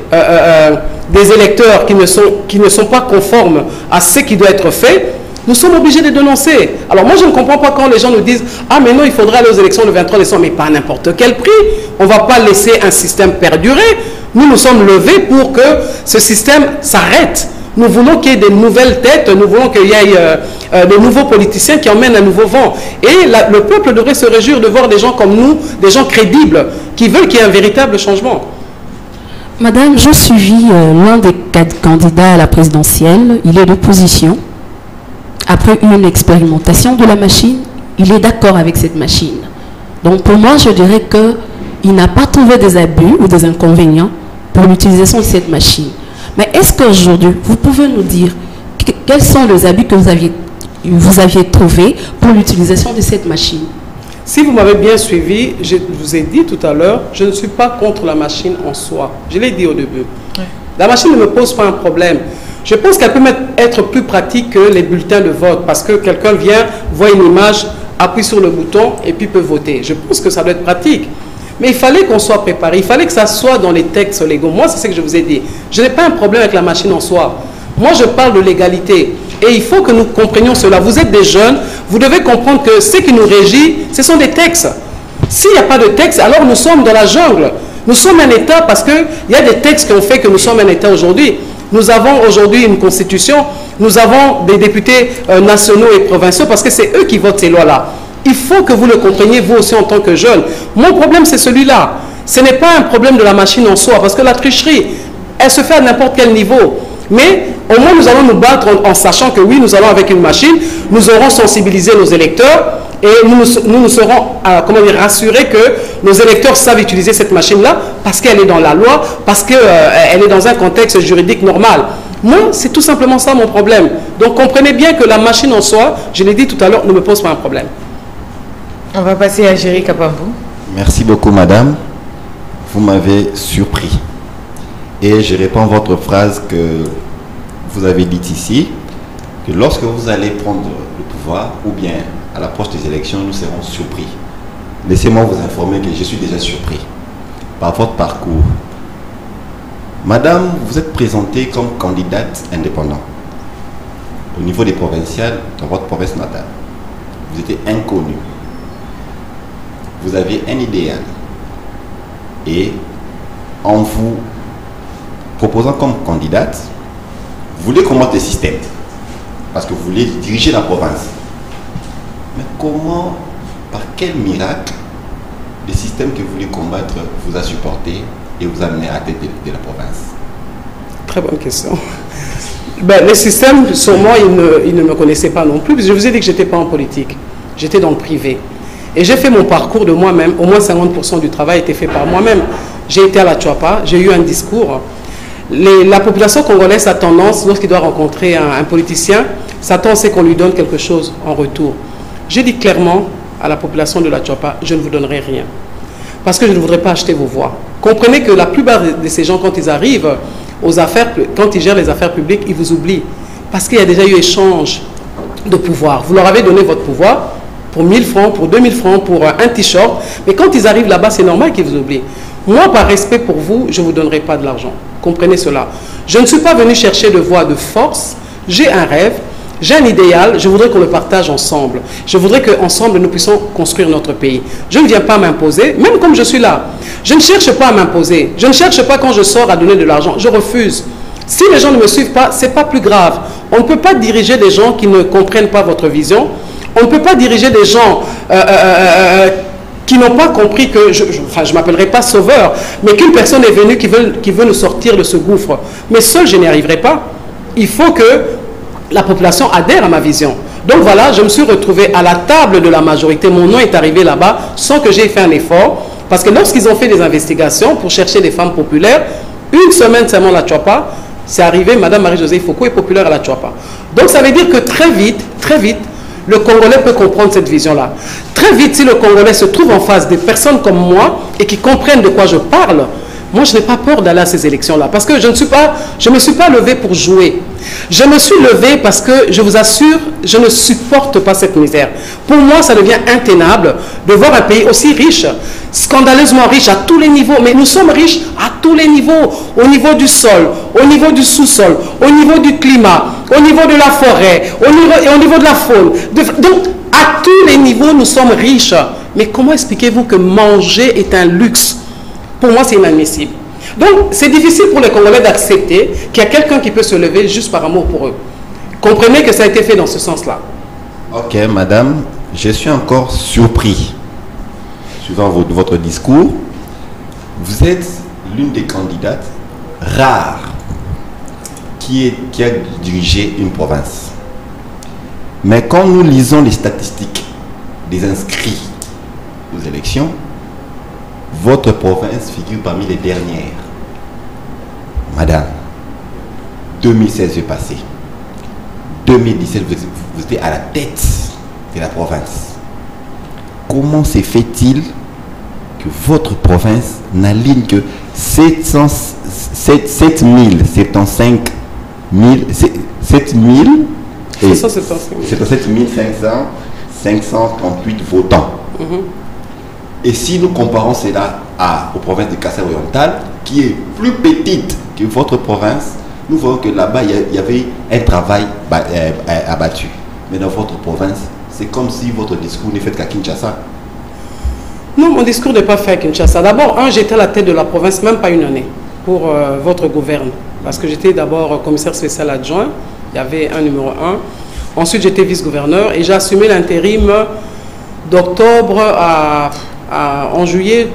des électeurs qui ne sont pas conformes à ce qui doit être fait. Nous sommes obligés de dénoncer. Alors moi, je ne comprends pas quand les gens nous disent « Ah, mais non, il faudra aller aux élections le 23 décembre. » Mais pas à n'importe quel prix. On ne va pas laisser un système perdurer. Nous nous sommes levés pour que ce système s'arrête. Nous voulons qu'il y ait de nouvelles têtes, nous voulons qu'il y ait de nouveaux politiciens qui emmènent un nouveau vent. Et le peuple devrait se réjouir de voir des gens comme nous, des gens crédibles, qui veulent qu'il y ait un véritable changement. Madame, j'ai suivi l'un des 4 candidats à la présidentielle. Il est d'opposition. Après une expérimentation de la machine, il est d'accord avec cette machine. Donc pour moi, je dirais qu'il n'a pas trouvé des abus ou des inconvénients pour l'utilisation de cette machine. Mais est-ce qu'aujourd'hui, vous pouvez nous dire quels sont les abus que vous aviez trouvés pour l'utilisation de cette machine? Si vous m'avez bien suivi, je vous ai dit tout à l'heure, je ne suis pas contre la machine en soi. Je l'ai dit au début. Ouais. La machine ne me pose pas un problème. Je pense qu'elle peut être plus pratique que les bulletins de vote parce que quelqu'un vient, voit une image, appuie sur le bouton et puis peut voter. Je pense que ça doit être pratique. Mais il fallait qu'on soit préparé, il fallait que ça soit dans les textes légaux. Moi, c'est ce que je vous ai dit. Je n'ai pas un problème avec la machine en soi. Moi, je parle de légalité. Et il faut que nous comprenions cela. Vous êtes des jeunes, vous devez comprendre que ce qui nous régit, ce sont des textes. S'il n'y a pas de texte, alors nous sommes dans la jungle. Nous sommes un État parce qu'il y a des textes qui ont fait que nous sommes un État aujourd'hui. Nous avons aujourd'hui une constitution, nous avons des députés nationaux et provinciaux parce que c'est eux qui votent ces lois-là. Il faut que vous le compreniez, vous aussi en tant que jeune. Mon problème, c'est celui-là. Ce n'est pas un problème de la machine en soi, parce que la tricherie, elle se fait à n'importe quel niveau. Mais au moins, nous allons nous battre en sachant que oui, nous allons avec une machine, nous aurons sensibilisé nos électeurs et nous serons rassurés que nos électeurs savent utiliser cette machine-là parce qu'elle est dans la loi, parce qu'elle est dans un contexte juridique normal. Moi, c'est tout simplement ça mon problème. Donc, comprenez bien que la machine en soi, je l'ai dit tout à l'heure, ne me pose pas un problème. On va passer à Géry Kapambou. Merci beaucoup, madame. Vous m'avez surpris. Et je réponds à votre phrase que vous avez dite ici, que lorsque vous allez prendre le pouvoir, ou bien à l'approche des élections, nous serons surpris. Laissez-moi vous informer que je suis déjà surpris par votre parcours. Madame, vous êtes présentée comme candidate indépendante au niveau des provinciales dans votre province natale. Vous étiez inconnue. Vous avez un idéal. Et en vous proposant comme candidate, vous voulez combattre le système. Parce que vous voulez diriger la province. Mais comment, par quel miracle, le système que vous voulez combattre vous a supporté et vous a amené à la tête de la province? Très bonne question. Ben, le système, sûrement, il ne me connaissait pas non plus. Parce que je vous ai dit que je n'étais pas en politique. J'étais dans le privé. Et j'ai fait mon parcours de moi-même. Au moins 50% du travail était fait par moi-même. J'ai été à la Tchouapa, j'ai eu un discours. La population congolaise a tendance, lorsqu'il doit rencontrer un politicien, s'attend à ce qu'on lui donne quelque chose en retour. J'ai dit clairement à la population de la Tchouapa, je ne vous donnerai rien. Parce que je ne voudrais pas acheter vos voix. Comprenez que la plupart de ces gens, quand ils arrivent aux affaires, quand ils gèrent les affaires publiques, ils vous oublient. Parce qu'il y a déjà eu échange de pouvoir. Vous leur avez donné votre pouvoir pour 1000 francs, pour 2000 francs, pour un t-shirt. Mais quand ils arrivent là-bas, c'est normal qu'ils vous oublient. Moi, par respect pour vous, je ne vous donnerai pas de l'argent. Comprenez cela. Je ne suis pas venu chercher de voie de force. J'ai un rêve, j'ai un idéal. Je voudrais qu'on le partage ensemble. Je voudrais qu'ensemble, nous puissions construire notre pays. Je ne viens pas m'imposer, même comme je suis là. Je ne cherche pas à m'imposer. Je ne cherche pas quand je sors à donner de l'argent. Je refuse. Si les gens ne me suivent pas, ce n'est pas plus grave. On ne peut pas diriger des gens qui ne comprennent pas votre vision. On ne peut pas diriger des gens qui n'ont pas compris que, je ne m'appellerai pas sauveur, mais qu'une personne est venue qui veut nous sortir de ce gouffre. Mais seul, je n'y arriverai pas. Il faut que la population adhère à ma vision. Donc voilà, je me suis retrouvé à la table de la majorité. Mon nom est arrivé là-bas sans que j'aie fait un effort. Parce que lorsqu'ils ont fait des investigations pour chercher des femmes populaires, une semaine seulement la Tchouapa, c'est arrivé, Madame Marie-Josée Foucault est populaire à la Tchouapa. Donc ça veut dire que très vite, le Congolais peut comprendre cette vision-là. Très vite, si le Congolais se trouve en face des personnes comme moi et qui comprennent de quoi je parle, moi, je n'ai pas peur d'aller à ces élections-là. Parce que je ne me suis pas levé pour jouer. Je me suis levé parce que, je vous assure, je ne supporte pas cette misère. Pour moi, ça devient intenable de voir un pays aussi riche, scandaleusement riche à tous les niveaux. Mais nous sommes riches à tous les niveaux. Au niveau du sol, au niveau du sous-sol, au niveau du climat, au niveau de la forêt, au niveau de la faune. Donc, à tous les niveaux, nous sommes riches. Mais comment expliquez-vous que manger est un luxe? Pour moi, c'est inadmissible. Donc, c'est difficile pour les Congolais d'accepter qu'il y a quelqu'un qui peut se lever juste par amour pour eux. Comprenez que ça a été fait dans ce sens-là. Ok, madame, je suis encore surpris. Suivant votre discours, vous êtes l'une des candidates rares qui a dirigé une province. Mais quand nous lisons les statistiques des inscrits aux élections, votre province figure parmi les dernières. Madame, 2016 est passé. 2017, vous étiez à la tête de la province. Comment se fait-il que votre province n'aligne que 775 538 votants. Et si nous comparons cela aux provinces de Kassai-Oriental, qui est plus petite que votre province, nous voyons que là-bas, il y avait un travail abattu. Mais dans votre province, c'est comme si votre discours n'est fait qu'à Kinshasa. Non, mon discours n'est pas fait à Kinshasa. D'abord, j'étais à la tête de la province, même pas une année, pour votre gouverne. Parce que j'étais d'abord commissaire spécial adjoint, il y avait un numéro 1. Ensuite, j'étais vice-gouverneur et j'ai assumé l'intérim d'octobre en juillet,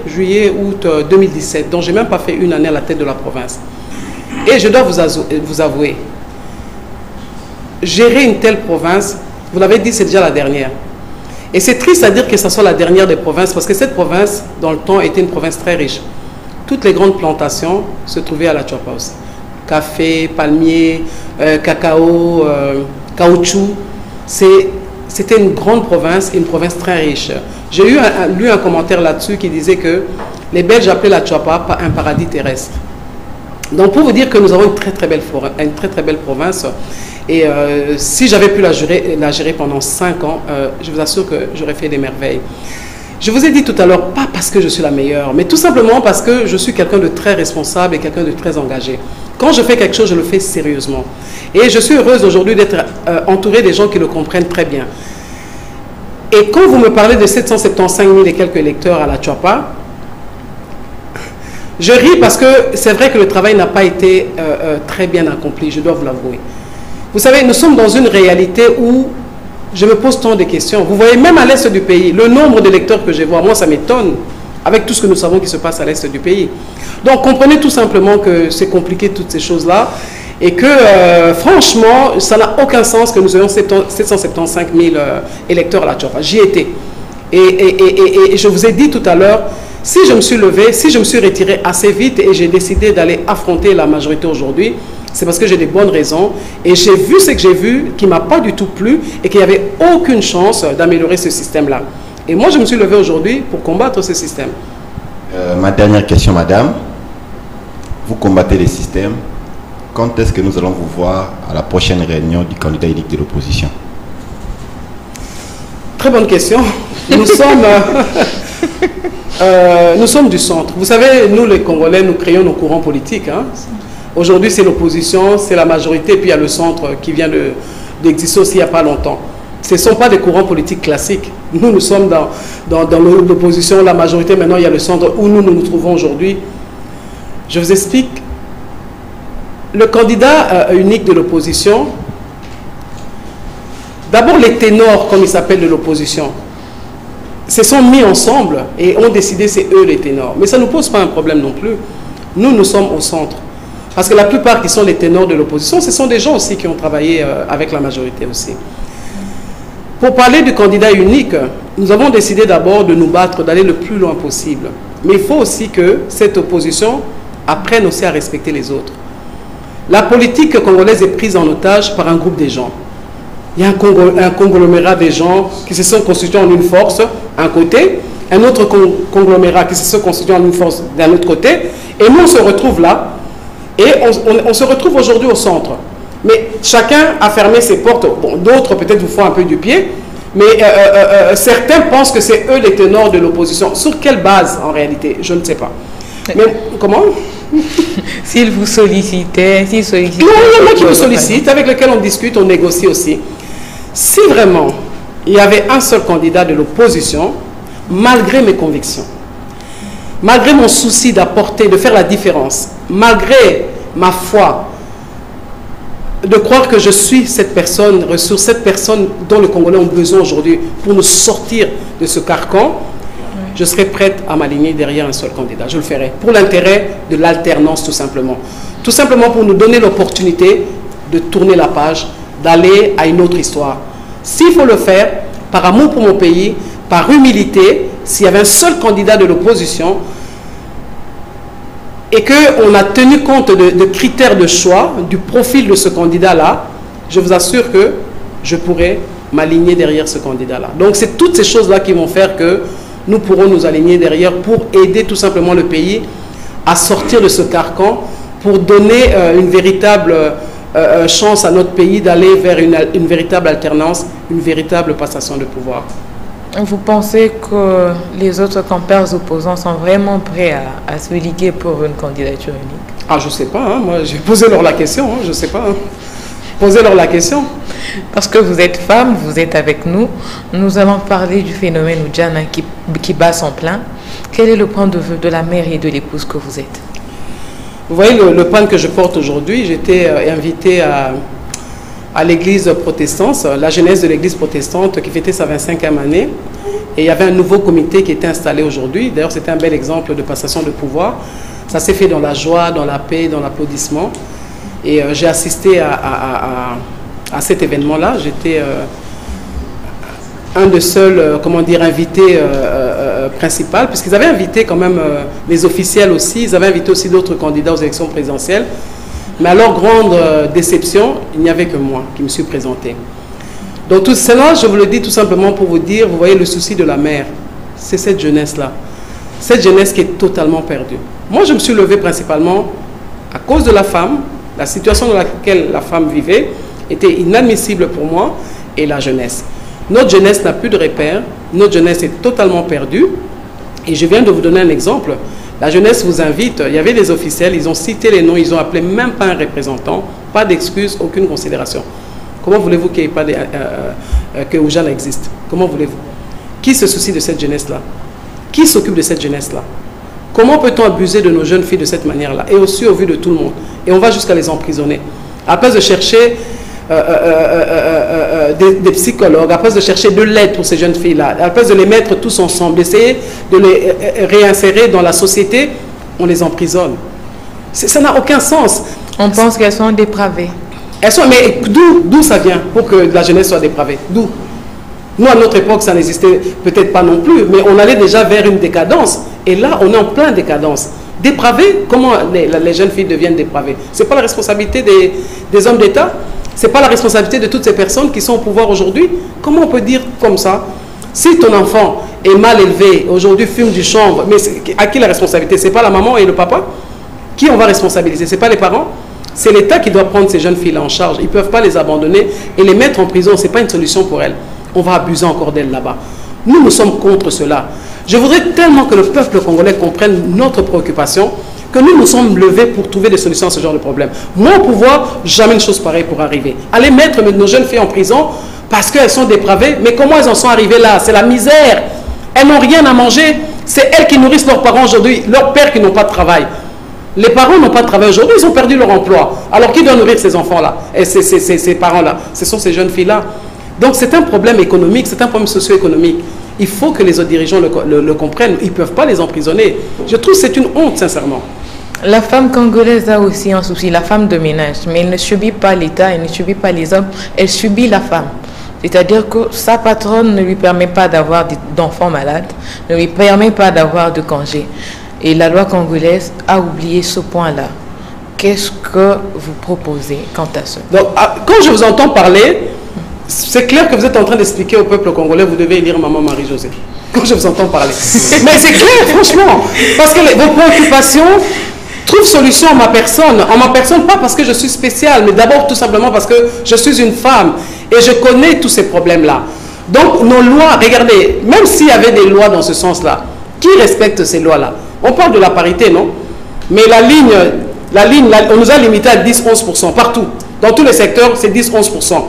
août 2017. Donc, je n'ai même pas fait une année à la tête de la province. Et je dois vous avouer, gérer une telle province, vous l'avez dit, c'est déjà la dernière. Et c'est triste à dire que ce soit la dernière des provinces, parce que cette province, dans le temps, était une province très riche. Toutes les grandes plantations se trouvaient à la Tchouapa aussi. Café, palmier, cacao, caoutchouc. C'était une grande province, une province très riche. J'ai lu un commentaire là-dessus qui disait que les Belges appelaient la Tchouapa un paradis terrestre. Donc pour vous dire que nous avons une très très belle province. Et si j'avais pu la gérer pendant 5 ans, je vous assure que j'aurais fait des merveilles. Je vous ai dit tout à l'heure, pas parce que je suis la meilleure, mais tout simplement parce que je suis quelqu'un de très responsable et quelqu'un de très engagé. Quand je fais quelque chose, je le fais sérieusement. Et je suis heureuse aujourd'hui d'être entourée des gens qui le comprennent très bien. Et quand vous me parlez de 775 000 et quelques électeurs à la Tchouapa, je ris parce que c'est vrai que le travail n'a pas été très bien accompli, je dois vous l'avouer. Vous savez, nous sommes dans une réalité où je me pose tant de questions. Vous voyez, même à l'est du pays, le nombre d'électeurs que je vois, moi ça m'étonne, avec tout ce que nous savons qui se passe à l'est du pays. Donc comprenez tout simplement que c'est compliqué toutes ces choses-là et que franchement, ça n'a aucun sens que nous ayons 775 000 électeurs à la Tchouapa. J'y étais. Et je vous ai dit tout à l'heure, si je me suis levé, si je me suis retiré assez vite et j'ai décidé d'aller affronter la majorité aujourd'hui, c'est parce que j'ai des bonnes raisons et j'ai vu ce que j'ai vu qui ne m'a pas du tout plu et qu'il n'y avait aucune chance d'améliorer ce système-là. Et moi, je me suis levé aujourd'hui pour combattre ce système. Ma dernière question, madame. Vous combattez les systèmes. Quand est-ce que nous allons vous voir à la prochaine réunion du candidat élu de l'opposition? Très bonne question. Nous sommes du centre. Vous savez, nous les Congolais, nous créons nos courants politiques. Hein. Aujourd'hui, c'est l'opposition, c'est la majorité, puis il y a le centre qui vient d'exister aussi il n'y a pas longtemps. Ce ne sont pas des courants politiques classiques. Nous sommes dans l'opposition, la majorité. Maintenant, il y a le centre où nous nous trouvons aujourd'hui. Je vous explique. Le candidat unique de l'opposition, d'abord les ténors, comme ils s'appellent de l'opposition, se sont mis ensemble et ont décidé c'est eux les ténors. Mais ça ne nous pose pas un problème non plus. Nous sommes au centre. Parce que la plupart qui sont les ténors de l'opposition, ce sont des gens aussi qui ont travaillé avec la majorité aussi. Pour parler du candidat unique, nous avons décidé d'abord de nous battre, d'aller le plus loin possible. Mais il faut aussi que cette opposition apprenne aussi à respecter les autres. La politique congolaise est prise en otage par un groupe de gens. Il y a un conglomérat de gens qui se sont constitués en une force, d'un côté, un autre conglomérat qui se sont constitués en une force d'un autre côté, et nous on se retrouve là, et on se retrouve aujourd'hui au centre. Mais chacun a fermé ses portes, bon, d'autres peut-être vous font un peu du pied, mais certains pensent que c'est eux les ténors de l'opposition. Sur quelle base en réalité? Je ne sais pas. Mais comment? S'ils vous sollicitaient, s'ils sollicitaient... Non, il y en a qui me sollicitent, avec lesquels on discute, on négocie aussi. Si vraiment il y avait un seul candidat de l'opposition, malgré mes convictions, malgré mon souci d'apporter, de faire la différence, malgré ma foi, de croire que je suis cette personne, ressource, cette personne dont les Congolais ont besoin aujourd'hui pour nous sortir de ce carcan, je serai prête à m'aligner derrière un seul candidat. Je le ferai pour l'intérêt de l'alternance tout simplement. Tout simplement pour nous donner l'opportunité de tourner la page, d'aller à une autre histoire. S'il faut le faire, par amour pour mon pays, par humilité, s'il y avait un seul candidat de l'opposition et qu'on a tenu compte de critères de choix, du profil de ce candidat-là, je vous assure que je pourrais m'aligner derrière ce candidat-là. Donc c'est toutes ces choses-là qui vont faire que nous pourrons nous aligner derrière pour aider tout simplement le pays à sortir de ce carcan, pour donner une véritable chance à notre pays d'aller vers une véritable alternance, une véritable passation de pouvoir. Vous pensez que les autres campeurs opposants sont vraiment prêts à se liguer pour une candidature unique? Ah, je ne sais pas, hein. Moi j'ai posé leur la question, hein. Je ne sais pas. Hein. Posez-leur la question. Parce que vous êtes femme, vous êtes avec nous. Nous allons parler du phénomène Oudjana qui bat son plein. Quel est le point de vue de la mère et de l'épouse que vous êtes? Vous voyez le pan que je porte aujourd'hui, j'étais invité à l'église protestante, la jeunesse de l'église protestante qui fêtait sa 25e année. Et il y avait un nouveau comité qui était installé aujourd'hui. D'ailleurs, c'était un bel exemple de passation de pouvoir. Ça s'est fait dans la joie, dans la paix, dans l'applaudissement. Et j'ai assisté à cet événement-là. J'étais un des seuls, invités principaux, puisqu'ils avaient invité quand même les officiels aussi. Ils avaient invité aussi d'autres candidats aux élections présidentielles. Mais à leur grande déception, il n'y avait que moi qui me suis présenté. Donc tout cela, je vous le dis tout simplement pour vous dire, vous voyez le souci de la mère, c'est cette jeunesse-là. Cette jeunesse qui est totalement perdue. Moi, je me suis levé principalement à cause de la femme. La situation dans laquelle la femme vivait était inadmissible pour moi et la jeunesse. Notre jeunesse n'a plus de repères, notre jeunesse est totalement perdue. Et je viens de vous donner un exemple. La jeunesse vous invite, il y avait des officiels, ils ont cité les noms, ils ont appelé même pas un représentant, pas d'excuses, aucune considération. Comment voulez-vous qu'il n'y ait pas que Oudjana existe? Comment voulez-vous? Qui se soucie de cette jeunesse-là? Qui s'occupe de cette jeunesse-là? Comment peut-on abuser de nos jeunes filles de cette manière-là? Et aussi au vu de tout le monde. Et on va jusqu'à les emprisonner. À place de chercher des psychologues, à place de chercher de l'aide pour ces jeunes filles-là, à place de les mettre tous ensemble, d'essayer de les réinsérer dans la société, on les emprisonne. Ça n'a aucun sens. On pense qu'elles sont dépravées. Mais d'où ça vient pour que la jeunesse soit dépravée? D'où? Nous, à notre époque, ça n'existait peut-être pas non plus, mais on allait déjà vers une décadence. Et là, on est en plein décadence. Dépravées, comment les jeunes filles deviennent dépravées? Ce n'est pas la responsabilité des hommes d'État? Ce n'est pas la responsabilité de toutes ces personnes qui sont au pouvoir aujourd'hui? Comment on peut dire comme ça? Si ton enfant est mal élevé, aujourd'hui fume du chanvre, mais à qui la responsabilité? Ce n'est pas la maman et le papa? Qui on va responsabiliser? Ce n'est pas les parents? C'est l'État qui doit prendre ces jeunes filles-là en charge. Ils ne peuvent pas les abandonner et les mettre en prison. Ce n'est pas une solution pour elles. on va abuser encore d'elle là-bas. Nous sommes contre cela. Je voudrais tellement que le peuple congolais comprenne notre préoccupation, que nous sommes levés pour trouver des solutions à ce genre de problème. Moi, au pouvoir, jamais une chose pareille pour arriver. Aller mettre nos jeunes filles en prison parce qu'elles sont dépravées, mais comment elles en sont arrivées là? C'est la misère. Elles n'ont rien à manger. C'est elles qui nourrissent leurs parents aujourd'hui, leurs pères qui n'ont pas de travail. Les parents n'ont pas de travail aujourd'hui, ils ont perdu leur emploi. Alors qui doit nourrir ces enfants-là et ces parents-là? Ce sont ces jeunes filles-là. Donc c'est un problème économique, c'est un problème socio-économique. Il faut que les autres dirigeants le comprennent. Ils ne peuvent pas les emprisonner. Je trouve que c'est une honte, sincèrement. La femme congolaise a aussi un souci, la femme de ménage. Mais elle ne subit pas l'État, elle ne subit pas les hommes, elle subit la femme. C'est-à-dire que sa patronne ne lui permet pas d'avoir d'enfants malades, ne lui permet pas d'avoir de congés. Et la loi congolaise a oublié ce point-là. Qu'est-ce que vous proposez quant à ça? Donc, quand je vous entends parler, c'est clair que vous êtes en train d'expliquer au peuple congolais, vous devez lire Maman Marie-Josée. Quand je vous entends parler. Mais c'est clair, franchement. Parce que vos préoccupations trouvent solution en ma personne. En ma personne, pas parce que je suis spéciale, mais d'abord tout simplement parce que je suis une femme. Et je connais tous ces problèmes-là. Donc, nos lois, regardez, même s'il y avait des lois dans ce sens-là, qui respecte ces lois-là? On parle de la parité, non? Mais la ligne, on nous a limité à 10-11% partout. Dans tous les secteurs, c'est 10-11%.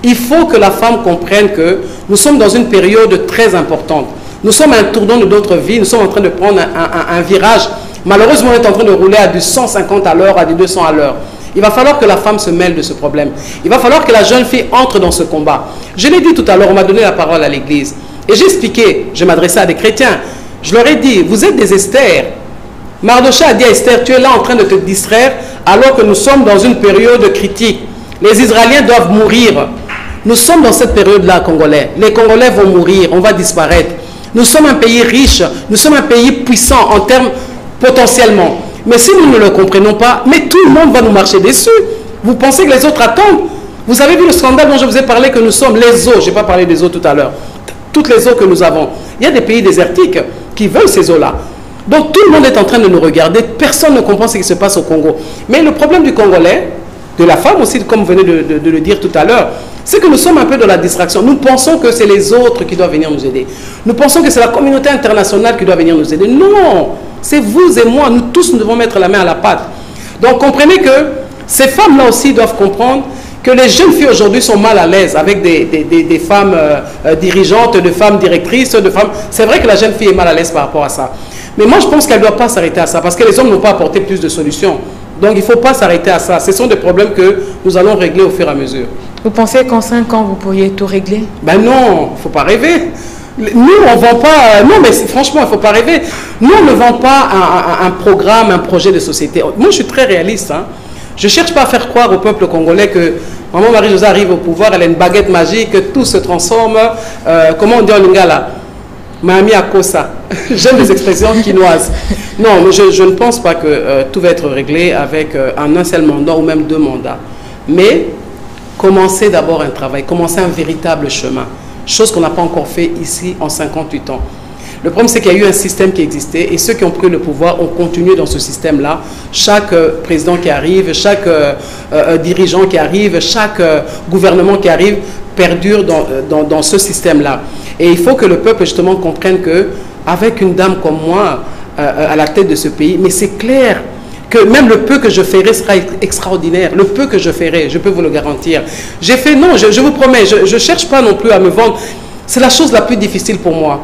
Il faut que la femme comprenne que nous sommes dans une période très importante. Nous sommes à un tournant de notre vie, nous sommes en train de prendre un virage. Malheureusement, on est en train de rouler à du 150 à l'heure, à du 200 à l'heure. Il va falloir que la femme se mêle de ce problème. Il va falloir que la jeune fille entre dans ce combat. Je l'ai dit tout à l'heure, on m'a donné la parole à l'église. Et j'ai expliqué, je m'adressais à des chrétiens. Je leur ai dit, vous êtes des Esther. Mardoché a dit à Esther, tu es là en train de te distraire alors que nous sommes dans une période critique. Les Israéliens doivent mourir. Nous sommes dans cette période-là, Congolais. Les Congolais vont mourir, on va disparaître. Nous sommes un pays riche, nous sommes un pays puissant en termes potentiellement. Mais si nous ne le comprenons pas, mais tout le monde va nous marcher dessus. Vous pensez que les autres attendent? Vous avez vu le scandale dont je vous ai parlé que nous sommes, les eaux, je n'ai pas parlé des eaux tout à l'heure, toutes les eaux que nous avons. Il y a des pays désertiques qui veulent ces eaux-là. Donc tout le monde est en train de nous regarder, personne ne comprend ce qui se passe au Congo. Mais le problème du Congolais, de la femme aussi, comme vous venez de le dire tout à l'heure, c'est que nous sommes un peu dans la distraction. Nous pensons que c'est les autres qui doivent venir nous aider. Nous pensons que c'est la communauté internationale qui doit venir nous aider. Non, c'est vous et moi, nous tous, nous devons mettre la main à la pâte. Donc comprenez que ces femmes-là aussi doivent comprendre que les jeunes filles aujourd'hui sont mal à l'aise avec des femmes dirigeantes, de femmes directrices, de femmes... C'est vrai que la jeune fille est mal à l'aise par rapport à ça. Mais moi, je pense qu'elle ne doit pas s'arrêter à ça, parce que les hommes n'ont pas apporté plus de solutions. Donc, il ne faut pas s'arrêter à ça. Ce sont des problèmes que nous allons régler au fur et à mesure. Vous pensez qu'en 5 ans, vous pourriez tout régler? Ben non, il ne faut pas rêver. Nous, on ne vend pas... Non, mais franchement, il ne faut pas rêver. Nous, on ne vend pas un programme, un projet de société. Moi, je suis très réaliste. Hein. Je ne cherche pas à faire croire au peuple congolais que Maman Marie-Josée arrive au pouvoir, elle a une baguette magique, que tout se transforme. Comment on dit en lingala? Mami Akosa. J'aime les expressions quinoises. Non, mais je ne pense pas que tout va être réglé avec un seul mandat ou même 2 mandats. Mais commencer d'abord un travail, commencer un véritable chemin. Chose qu'on n'a pas encore fait ici en 58 ans. Le problème, c'est qu'il y a eu un système qui existait et ceux qui ont pris le pouvoir ont continué dans ce système-là. Chaque président qui arrive, chaque dirigeant qui arrive, chaque gouvernement qui arrive perdure dans ce système-là. Et il faut que le peuple justement comprenne qu'avec une dame comme moi à la tête de ce pays, mais c'est clair que même le peu que je ferai sera extraordinaire. Le peu que je ferai, je peux vous le garantir. J'ai fait, non, je vous promets, je ne cherche pas non plus à me vendre. C'est la chose la plus difficile pour moi.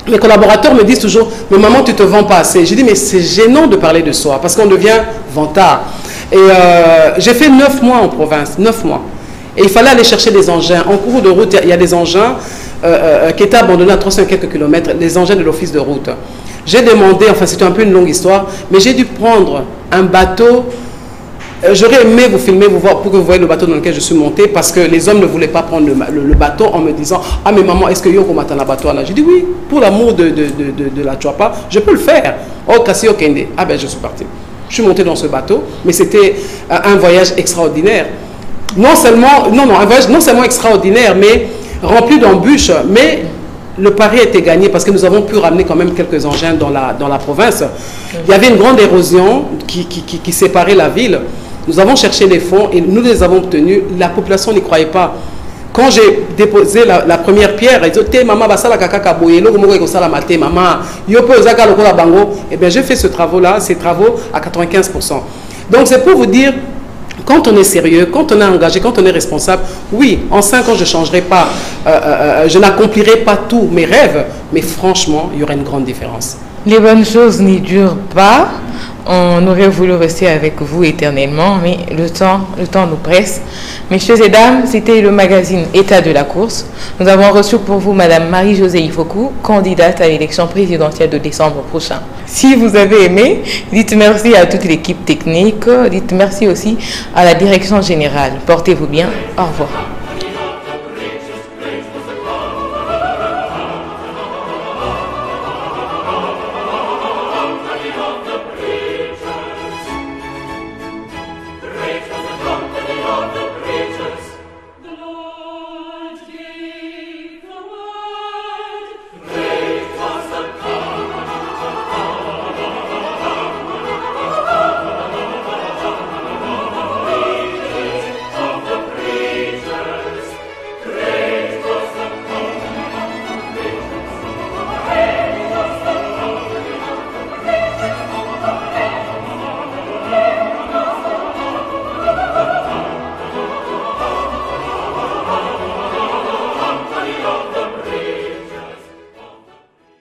Mes collaborateurs me disent toujours, mais maman, tu ne te vends pas assez. Je dis, mais c'est gênant de parler de soi, parce qu'on devient vantard. Et j'ai fait 9 mois en province, 9 mois. Et il fallait aller chercher des engins. En cours de route, il y a des engins qui étaient abandonnés à 300 quelques kilomètres, les engins de l'office de route. J'ai demandé, enfin c'était un peu une longue histoire, mais j'ai dû prendre un bateau. J'aurais aimé vous filmer, vous voir, pour que vous voyez le bateau dans lequel je suis monté, parce que les hommes ne voulaient pas prendre le bateau en me disant « Ah mais maman, est-ce que Yoko m'attend à bateau là ?» J'ai dit « Oui, pour l'amour de la Chouapa, je peux le faire. » Oh, Kassi Okende. Ah ben je suis parti. Je suis monté dans ce bateau, mais c'était un voyage extraordinaire. Un voyage non seulement extraordinaire, mais rempli d'embûches, mais le pari était gagné parce que nous avons pu ramener quand même quelques engins dans la province. Il y avait une grande érosion qui séparait la ville. Nous avons cherché les fonds et nous les avons obtenus. La population n'y croyait pas. quand j'ai déposé la première pierre, ils ont dit maman basala kaka boyelo comme ko sala maté maman yo pe ozaka lokola bango. Eh bien j'ai fait ces travaux à 95%. Donc c'est pour vous dire, quand on est sérieux, quand on est engagé, quand on est responsable, oui, en 5 ans je ne changerai pas, je n'accomplirai pas tous mes rêves, mais franchement il y aura une grande différence. Les bonnes choses n'y durent pas. On aurait voulu rester avec vous éternellement, mais le temps nous presse. Messieurs et dames, c'était le magazine État de la course. Nous avons reçu pour vous Madame Marie-Josée Ifoku, candidate à l'élection présidentielle de décembre prochain. Si vous avez aimé, dites merci à toute l'équipe technique, dites merci aussi à la direction générale. Portez-vous bien. Au revoir.